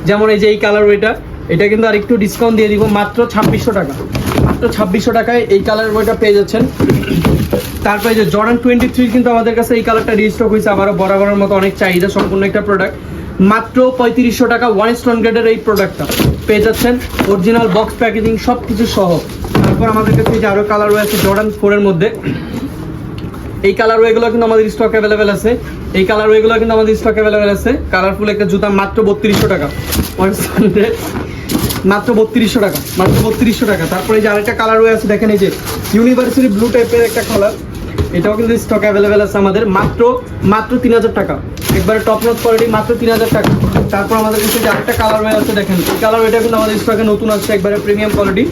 যেমন এই যে এই কালার ওয়েটা, এটা কিন্তু আরেকটু ডিসকাউন্ট দিয়ে দিব, মাত্র 2600 টাকা, মাত্র 2600 টাকায় এই কালার ওয়েটা পেয়ে যাচ্ছেন। তারপরে যে জর্ডান 23 কিন্তু আমাদের কাছে এই কালারটা রিস্টক হয়েছে, আবারও বরাবরের মতো অনেক চাহিদা সম্পূর্ণ একটা প্রোডাক্ট, মাত্র 3500 টাকা, 1 স্টোন গ্রেডের এই প্রোডাক্টটা পেয়ে যাচ্ছেন অরিজিনাল বক্স প্যাকেজিং সব কিছু সহ। তারপর আমাদের কাছে যে আরও কালার রয়েছে জর্ডান 4 এর মধ্যে, এই কালার ওয়েগুলো কিন্তু আমাদের স্টক অ্যাভেলেবেল আছে, এই কালার ওয়েগুলো কিন্তু আমাদের স্টক অ্যাভেলেবেল আছে। কালারফুল একটা জুতা মাত্র 3200 টাকা, 1 স্টোন গ্রেড মাত্র 3200 টাকা, মাত্র 3200 টাকা। তারপরে এই যে আরেকটা কালার ওয়ে আছে, দেখেন এই যে ইউনিভার্সালি ব্লু টাইপের একটা কালার, এটাও কিন্তু স্টক অ্যাভেলেবেল আছে আমাদের, মাত্র 3000 টাকা, একবারে টপ নচ কোয়ালিটি, মাত্র 3000 টাকা। তারপর আমাদের কাছে যে আরেকটা কালার ওয়ে আছে, দেখেন এই কালার ওয়েটা কিন্তু আমাদের স্টকে নতুন আসছে, একবারে প্রিমিয়াম কোয়ালিটি,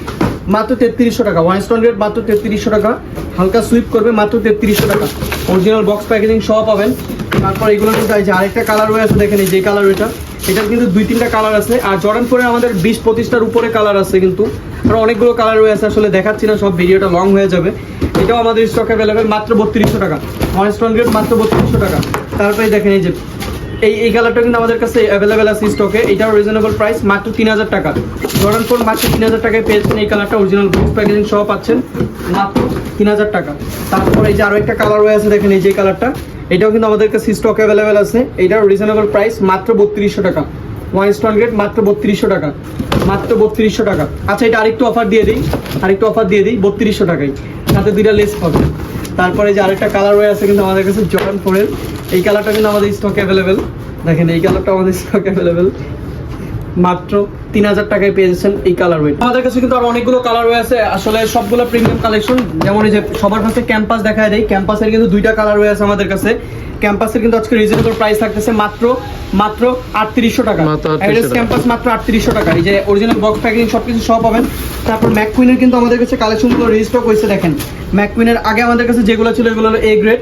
মাত্র 3300 টাকা, 1 স্টোন গ্রেড মাত্র 3300 টাকা, হালকা সুইপ করবে মাত্র 3300 টাকা, অরিজিনাল বক্স প্যাকেজিং সহ পাবেন। তারপর এগুলো কিন্তু এই যে আরেকটা কালার ওয়ে আছে, দেখেন এই যে কালার ওয়েটা, এটার কিন্তু 2-3টা কালার আছে। আর জর্ডান 4 আমাদের 20-25টার উপরে কালার আছে, কিন্তু আরও অনেকগুলো কালার রয়েছে, আসলে দেখাচ্ছি না সব, ভিডিওটা লং হয়ে যাবে। এটাও আমাদের স্টক অ্যাভেলেবেল মাত্র 3200 টাকা, 1 স্টোন গ্রেড মাত্র 3200 টাকা। তারপরে দেখেন এই যে এই কালারটা কিন্তু আমাদের কাছে অ্যাভেলেবেল আছে স্টকে, এটাও রিজনেবল প্রাইস মাত্র 3000 টাকা, জর্ডান 4 মাত্র 3000 টাকায় পেয়েছেন এই কালারটা, অরিজিনাল বক্স প্যাকেজিং সহ পাচ্ছেন মাত্র 3000 টাকা। তারপর এই যে আরও একটা কালার রয়ে আছে, দেখেন এই যে কালারটা, এটাও কিন্তু আমাদের কাছে স্টক অ্যাভেলেবেল আছে, এটাও রিজনেবল প্রাইস মাত্র 3200 টাকা, ওয়ান স্টোন গ্রেড মাত্র 3200 টাকা, মাত্র 3200 টাকা। আচ্ছা এটা আরেকটু অফার দিয়ে দিই, 3200 টাকায়, সাথে 2টা লেস পাবে। তারপরে যে আরেকটা কালার রয়ে আছে কিন্তু আমাদের কাছে জর্ডান 4 এর, এই কালারটা কিন্তু আমাদের স্টক অ্যাভেলেবেল। দেখেন এই কালারটা আমাদের স্টক অ্যাভেলেবেল, মাত্র 3000 টাকায় পেয়ে যাচ্ছেন এই কালার ওয়েট। আমাদের কাছে কিন্তু আরো অনেকগুলো কালার রয়েছে, আসলে সবগুলো প্রিমিয়াম কালেকশন। যেমন এই যে সবার কাছে ক্যাম্পাস দেখায় দেয়, ক্যাম্পাসের কিন্তু 2টা কালার রয়েছে আমাদের কাছে। ক্যাম্পাসের কিন্তু আজকে রিজনেবল প্রাইস থাকতেছে মাত্র 3800 টাকা। এড্রেস ক্যাম্পাস মাত্র 3800 টাকা। এই যে অরিজিনাল বক্স প্যাকেজিং সবকিছু সব পাবেন। তারপর ম্যাককুইনের কিন্তু আমাদের কাছে কালেকশনগুলো রিস্টক হয়েছে। দেখেন ম্যাককুইনের আগে আমাদের কাছে যেগুলো ছিল এগুলো হলো এ গ্রেড,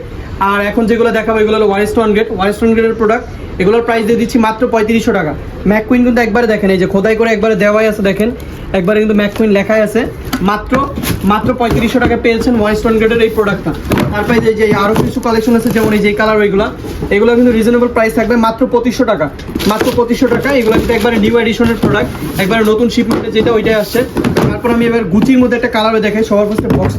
আর এখন যেগুলো দেখাবো এগুলো হলো 1 স্টোন গ্রেড, 1 স্টোন গ্রেডের প্রোডাক্ট। এগুলোর প্রাইস দিয়ে দিচ্ছি মাত্র 3500 টাকা। ম্যাককুইন কিন্তু একবারে দেখেন এই যে খোদাই করে একবারে দেওয়াই আছে, দেখেন একবারে কিন্তু ম্যাককুইন লেখাই আছে। মাত্র 3500 টাকা পেয়েছেন 1 স্টোন গ্রেডের এই প্রোডাক্টটা। তারপরে যে আরো কিছু কালেকশন আছে, যেমন এই যে কালার এগুলো কিন্তু রিজনেবল প্রাইস থাকবে মাত্র 2500 টাকা, মাত্র 2500 টাকা। এগুলো কিন্তু একবারে নিউ এডিশনের প্রোডাক্ট, একবারে নতুন শিপমেন্টে যেটা ওইটাই আসছে। তারপর আমি এবার গুচির মধ্যে একটা কালার দেখাই। সবার ফার্স্টে বক্স,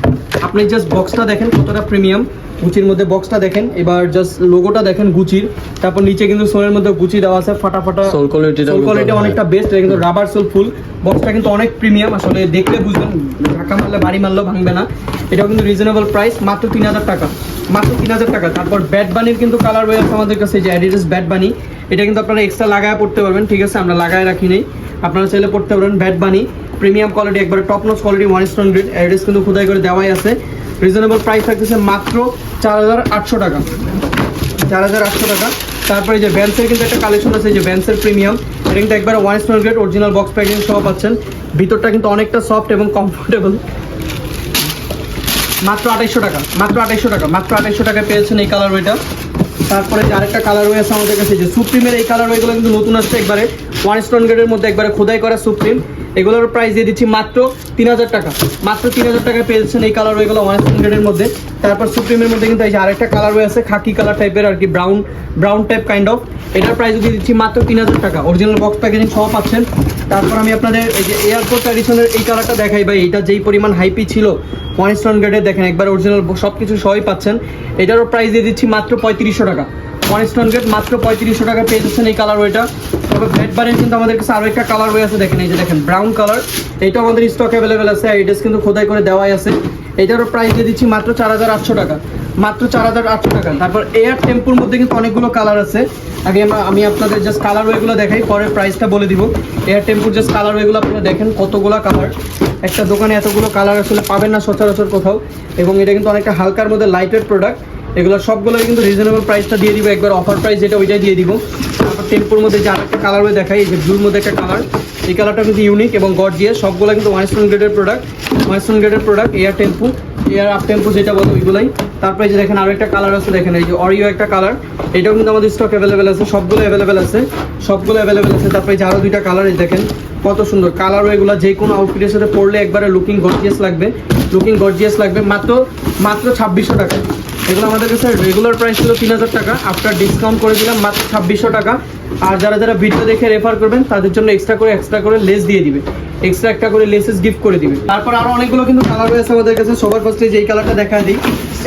আপনি জাস্ট বক্সটা দেখেন কতটা প্রিমিয়াম। গুচির মধ্যে বক্সটা দেখেন, এবার জাস্ট লোগোটা দেখেন গুচির। তারপর নিচে কিন্তু সোলের মধ্যে গুচি দেওয়া আছে, ফাটাফাটা সোল কোয়ালিটি অনেকটা বেস্ট। এটা কিন্তু রাবার সোল ফুল, বক্সটা কিন্তু অনেক প্রিমিয়াম, আসলে দেখলে বুঝবেন, ধাক্কা মারলে বাড়ি মারলেও ভাঙবে না। এটাও কিন্তু রিজনেবল প্রাইস মাত্র 3000 টাকা, মাত্র 3000 টাকা। তারপর ব্যাট বানির কিন্তু কালার রয়েছে আমাদের কাছে, যে অ্যাডিডাস ব্যাট বানি। এটা কিন্তু আপনারা এক্সট্রা লাগায় পড়তে পারবেন, ঠিক আছে, আমরা লাগায় রাখি নেই, আপনারা চাইলে পড়তে পারবেন। ব্যাট বানি প্রিমিয়াম কোয়ালিটি, একবারে top notch quality, 1 stone grade. Adidas কিন্তু খোদাই করে দেওয়াই আছে। রিজনেবল প্রাইস থাকতেছে মাত্র 4800 টাকা, 4800 টাকা। তারপরে যে ভ্যান্সের কিন্তু একটা কালেকশন আছে, যে ভ্যান্সের প্রিমিয়াম, এটা কিন্তু একবার 1 stone grade original box packing সহ পাচ্ছেন। ভিতরটা কিন্তু অনেকটা সফট এবং কমফোর্টেবল। মাত্র 2800 টাকা, মাত্র 2800 টাকা, মাত্র 2800 টাকায় পেয়েছেন এই কালার ওয়েটা। তারপরে যে আরেকটা কালার রয়েছে আমাদের কাছে, যে সুপ্রিমের এই কালার ওয়েগুলো কিন্তু নতুন আসছে, একবারে 1 স্টোন গ্রেডের মধ্যে একবারে খোদাই করা সুপ্রিম। এগুলোর প্রাইস দিয়ে দিচ্ছি মাত্র 3000 টাকা, মাত্র 3000 টাকায় পেয়েছেন এই কালার ওয়েগুলো 1 স্টোন গ্রেডের মধ্যে। তারপর সুপ্রিমের মধ্যে কিন্তু এই যে আরেকটা কালার রয়েছে, খাকি কালার টাইপের আর কি, ব্রাউন টাইপ কাইন্ড অফ। এটার প্রাইস দিয়ে দিচ্ছি মাত্র 3000 টাকা, অরিজিনাল বক্স প্যাকেজিং সহ পাচ্ছেন। তারপর আমি আপনাদের এই যে এয়ারপোর্ট এডিশনের এই কালারটা দেখাই ভাই, এটা যেই পরিমাণ হাইপি ছিল 1 স্টোন গ্রেডে, দেখেন একবার অরিজিনাল সব কিছু সহই পাচ্ছেন। এটারও প্রাইস দিয়ে দিচ্ছি মাত্র 3500 টাকা, 1 স্টোন গ্রেড মাত্র 3500 টাকা পেয়ে যাচ্ছেন এই কালার ওইটা। তবে ব্যাট বারের কিন্তু আমাদের কাছে আরও একটা কালার রয়ে আছে, দেখেন এই যে দেখেন ব্রাউন কালার, এটাও আমাদের স্টক অ্যাভেলেবেল আছে। এড্রেস কিন্তু খোদাই করে দেওয়াই আছে। এটারও প্রাইস দিয়ে দিচ্ছি মাত্র 4800 টাকা, মাত্র 4800 টাকা। তারপর এয়ার টেম্পুর মধ্যে কিন্তু অনেকগুলো কালার আছে। আগে আমি আপনাদের জাস্ট কালার ওয়েগুলো দেখাই, পরে প্রাইসটা বলে দিব। এয়ার টেম্পুর জাস্ট কালার ওয়েগুলো আপনারা দেখেন, কতগুলো কালার। একটা দোকানে এতগুলো কালার আসলে পাবেন না সচরাচর কোথাও। এবং এটা কিন্তু অনেকটা হালকার মধ্যে লাইট ওয়েট প্রোডাক্ট। এগুলো সবগুলোই কিন্তু রিজনেবল প্রাইসটা দিয়ে দিব, একবার অফার প্রাইস যেটা ওইটাই দিয়ে দিব। তারপর টেম্পুর মধ্যে যে আরেকটা কালার ওয়ে দেখাই, এই যে ব্লুর মধ্যে একটা কালার, এই কালারটা কিন্তু ইউনিক এবং গর্জিয়াস। সবগুলো কিন্তু 1 স্টোন গ্রেডের প্রোডাক্ট, 1 স্টোন গ্রেডের প্রোডাক্ট। এয়ার টেম্পু, এয়ার আপ টেম্পু যেটা বলো ওইগুলাই। তারপরে যে দেখেন আরও একটা কালার আছে, দেখেন এই যে অরিও একটা কালার, এটাও কিন্তু আমাদের স্টক অ্যাভেলেবেল আছে, সবগুলো অ্যাভেলেবেল আছে, সবগুলো অ্যাভেলেবেল আছে। তারপরে যে আরও 2টা কালার, এই দেখেন কত সুন্দর কালার ওয়েগুলো, যে কোনো আউটফিটের সাথে পরলে একবারে লুকিং গর্জিয়াস লাগবে, মাত্র 2600 টাকা। এগুলো আমাদের কাছে রেগুলার প্রাইস ছিল 3000 টাকা, আফটার ডিসকাউন্ট করে দিলাম মাত্র 2600 টাকা। আর যারা ভিডিও দেখে রেফার করবেন তাদের জন্য এক্সট্রা করে লেস দিয়ে দিবে, এক্সট্রা একটা করে লেসেস গিফট করে দিবে। তারপর আরো অনেকগুলো কিন্তু কালার রয়েছে আমাদের কাছে। সবার ফার্স্টে যে এই কালারটা দেখা দিই,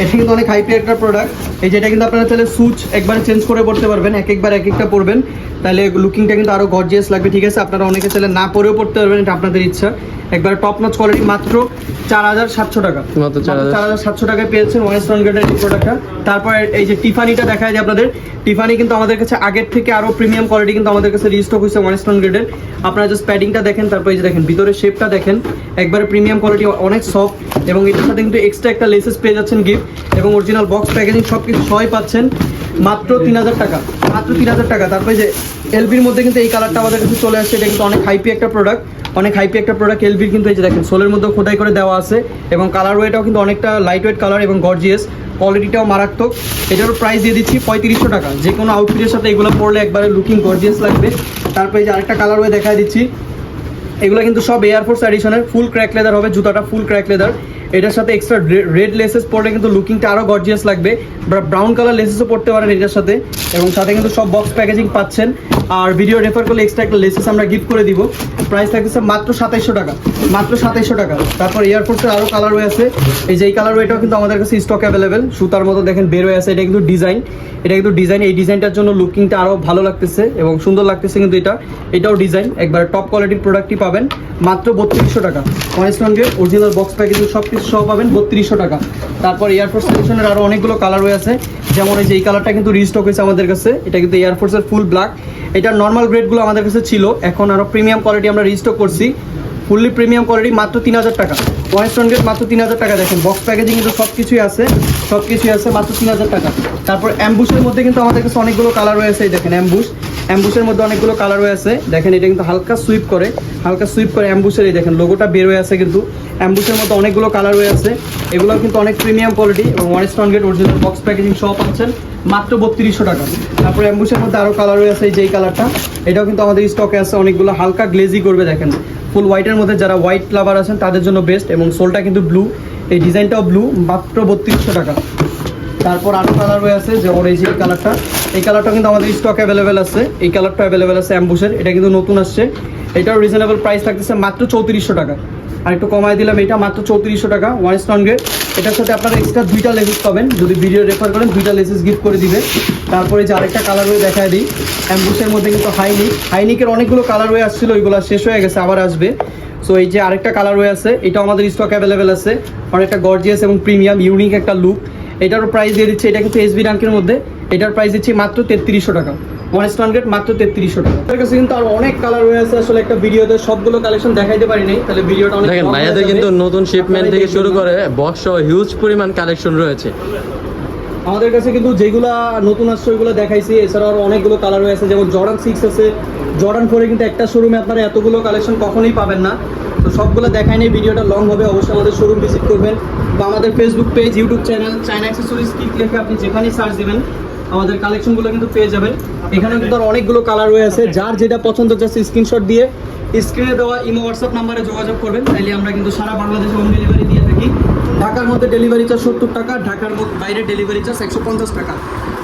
এটা কিন্তু অনেক হাইপি একটা প্রোডাক্ট। এই যেটা কিন্তু আপনারা চাইলে সুচ একবারে চেঞ্জ করে পড়তে পারবেন, একবার এক একটা পরবেন, তাহলে লুকিংটা কিন্তু আরো গর্জিয়াস লাগবে, ঠিক আছে। আপনারা অনেকে চাইলে না পরেও পড়তে পারবেন, এটা আপনাদের ইচ্ছা। একবার টপ নচ কোয়ালিটি, মাত্র 4700 টাকা, মাত্র 4700 টাকায় পেয়েছেন 1 স্টোন গ্রেডের এই প্রোডাক্টটা। তারপর এই যে টিফানিটা দেখা যায় আপনাদের, টিফানি কিন্তু আমাদের কাছে আগের থেকে আরো প্রিমিয়াম কোয়ালিটি কিন্তু আমাদের কাছে রিস্টক হয়েছে 1 স্টোন গ্রেডের। আপনারা জাস্ট প্যাডিংটা দেখেন, তারপর এই যে দেখেন ভিতরের শেপটা দেখেন, একবারে প্রিমিয়াম কোয়ালিটি, অনেক সফট। এবং এটার সাথে কিন্তু এক্সট্রা একটা লেসেস পেয়ে যাচ্ছেন গিফট, এবং অরিজিনাল বক্স প্যাকেজিং সব কিছু সহই পাচ্ছেন মাত্র 3000 টাকা, মাত্র 3000 টাকা। তারপরে যে এলবির মধ্যে কিন্তু এই কালারটা আমাদের কাছে চলে আসছে, এটা কিন্তু অনেক হাইপি একটা প্রোডাক্ট, এলবির কিন্তু এই যে দেখেন সোলের মধ্যে খোদাই করে দেওয়া আছে, এবং কালার ওয়েটাও কিন্তু অনেকটা লাইট ওয়েট কালার এবং গর্জিয়াস, কোয়ালিটিটাও মারাত্মক। এটারও প্রাইস দিয়ে দিচ্ছি 3500 টাকা। যে কোনো আউটফিটের সাথে এগুলো পরলে একবারে লুকিং গর্জিয়াস লাগবে। তারপরে যে আরেকটা কালার ওয়ে দেখা দিচ্ছি, এগুলো কিন্তু সব এয়ারফোর্স এডিশনের, ফুল ক্র্যাক লেদার হবে, জুতাটা ফুল ক্র্যাক লেদার। এটার সাথে এক্সট্রা রেড লেসেস পরলে কিন্তু লুকিংটা আরও গর্জিয়াস লাগবে, ব্রাউন কালার লেসেসও পড়তে পারেন এটার সাথে, এবং সাথে কিন্তু সব বক্স প্যাকেজিং পাচ্ছেন। আর ভিডিও রেফার করলে এক্সট্রা একটা লেসেস আমরা গিফট করে দিব। প্রাইস থাকতেছে মাত্র 2700 টাকা, মাত্র 2700 টাকা। তারপর এয়ারফোর্সের আরও কালার হয়ে আছে, এই যে এই কালার ওয়েটাও কিন্তু আমাদের কাছে স্টক অ্যাভেলেবেল, সুতার মতো দেখেন বের হয়ে আছে। এটা কিন্তু ডিজাইন, এই ডিজাইনটার জন্য লুকিংটা আরও ভালো লাগতেছে এবং সুন্দর লাগতেছে। কিন্তু এটাও ডিজাইন, একবার টপ কোয়ালিটির প্রোডাক্টই পাবেন মাত্র 3200 টাকা। অনেস্টনগে অরিজিনাল বক্স প্যাকেজিং সব কিছু সহ পাবেন 3200 টাকা। তারপর এয়ারফোর্স কালেকশনের আরও অনেকগুলো কালার হয়ে আছে, যেমন এই যে এই কালারটা কিন্তু রিস্টক হয়েছে আমাদের কাছে। এটা কিন্তু এয়ারফোর্সের ফুল ব্ল্যাক, এটার নর্মাল গ্রেডগুলো আমাদের কাছে ছিল, এখন আরও প্রিমিয়াম কোয়ালিটি আমরা রিস্টক করছি, ফুললি প্রিমিয়াম কোয়ালিটি মাত্র 3000 টাকা। ওয়েস্টার্ন গেট মাত্র 3000 টাকা। দেখেন বক্স প্যাকেজিং কিন্তু সব কিছুই আছে মাত্র 3000 টাকা। তারপর অ্যাম্বুশের মধ্যে কিন্তু আমাদের কাছে অনেকগুলো কালার রয়েছে, এই দেখেন অ্যাম্বুশের মধ্যে অনেকগুলো কালার রয়েছে। দেখেন এটা কিন্তু হালকা সুইপ করে অ্যাম্বুশের, এই দেখেন লোগোটা বের হয়ে আছে, কিন্তু অ্যাম্বুশের মধ্যে অনেকগুলো কালার রয়েছে। এগুলো কিন্তু অনেক প্রিমিয়াম কোয়ালিটি এবং western gate original box packaging সব পাচ্ছেন মাত্র 3200 টাকা। তারপর অ্যাম্বুশের মধ্যে আরও কালার রয়েছে, এই যে এই কালারটা, এটাও কিন্তু আমাদের স্টকে আছে। অনেকগুলো হালকা গ্লেজি করবে, দেখেন ফুল হোয়াইটের মধ্যে যারা হোয়াইট লাভার আছেন তাদের জন্য বেস্ট, এবং সোলটা কিন্তু ব্লু, এই ডিজাইনটাও ব্লু, মাত্র 3200 টাকা। তারপর আরও কালার হয়ে আছে, যেমন এই যে কালারটা, এই কালারটা কিন্তু আমাদের স্টক অ্যাভেলেবেল আছে, এই কালারটা অ্যাভেলেবেল আছে অ্যাম্বুশের, এটা কিন্তু নতুন আসছে। এটাও রিজনেবল প্রাইস থাকতেছে মাত্র 3400 টাকা। আর একটু কমাই দিলাম, এটা মাত্র 3400 টাকা। ওয়ানস্টন গ্রেড, এটার সাথে আপনারা এক্সট্রা 2টা লেসেস পাবেন, যদি ভিডিও রেফার করেন 2টা লেসেস গিফট করে দিবে। তারপরে যে আরেকটা কালার হয়ে দেখায় দিই, অ্যাম্বুশের মধ্যে কিন্তু হাইনিকের অনেকগুলো কালার হয়ে আসছিল, ওইগুলো শেষ হয়ে গেছে, আবার আসবে। সো এই যে আরেকটা কালার হয়ে আছে, এটাও আমাদের স্টক অ্যাভেলেবেল আছে, অনেকটা গর্জিয়াস এবং প্রিমিয়াম ইউনিক একটা লুক। এটারও প্রাইস দিয়ে দিচ্ছে, এটা কিন্তু এসবি রাঙ্কের মধ্যে, এটার প্রাইস দিচ্ছি মাত্র 3300 টাকা। ওয়ানস্টন গ্রেড মাত্র 3300 টাকা। তার কাছে কিন্তু আর অনেক কালার হয়ে আছে, আসলে একটা ভিডিওতে সবগুলো কালেকশন দেখাইতে পারি নাই, তাহলে ভিডিওটা অনেক দেখেন ভাইয়াদের কিন্তু নতুন শিপমেন্ট থেকে শুরু করে বক্স সহ হিউজ পরিমাণ কালেকশন রয়েছে আমাদের কাছে। কিন্তু যেগুলা নতুন আসছে ওইগুলো দেখাইছি, এছাড়াও আরও অনেকগুলো কালার হয়ে আছে, যেমন জর্ডান 6 আছে, জর্ডান 4 কিন্তু একটা শোরুমে আপনারা এতগুলো কালেকশন কখনোই পাবেন না। তো সবগুলো দেখাই নেই, ভিডিওটা লং হবে, অবশ্যই আমাদের শোরুম ভিজিট করবেন, বা আমাদের Facebook page, YouTube channel China accessories kick লিখে আপনি যেখানেই সার্চ দিবেন আমাদের কালেকশনগুলো কিন্তু পেয়ে যাবেন। এখানে কিন্তু আর অনেকগুলো কালার হয়ে আছে, যার যেটা পছন্দ জাস্ট স্ক্রিনশট দিয়ে স্ক্রিনে দেওয়া ইমো হোয়াটসঅ্যাপ নাম্বারে যোগাযোগ করবেন, তাইলে আমরা কিন্তু সারা বাংলাদেশে হোম ডেলিভারি দিয়ে থাকি। ঢাকার মধ্যে ডেলিভারি চার্জ 70 টাকা, ঢাকার বাইরে ডেলিভারি চার্জ 150 টাকা।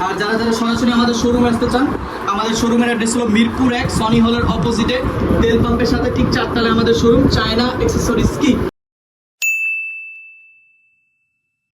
আর যারা সরাসরি আমাদের শোরুমে আসতে চান, আমাদের শোরুমের অ্যাড্রেস হলো মিরপুর 1 সনি হলের অপোজিটে তেল পাম্পের সাথে ঠিক 4 তলায় আমাদের শোরুম চায়না অ্যাক্সেসরিজ কিক।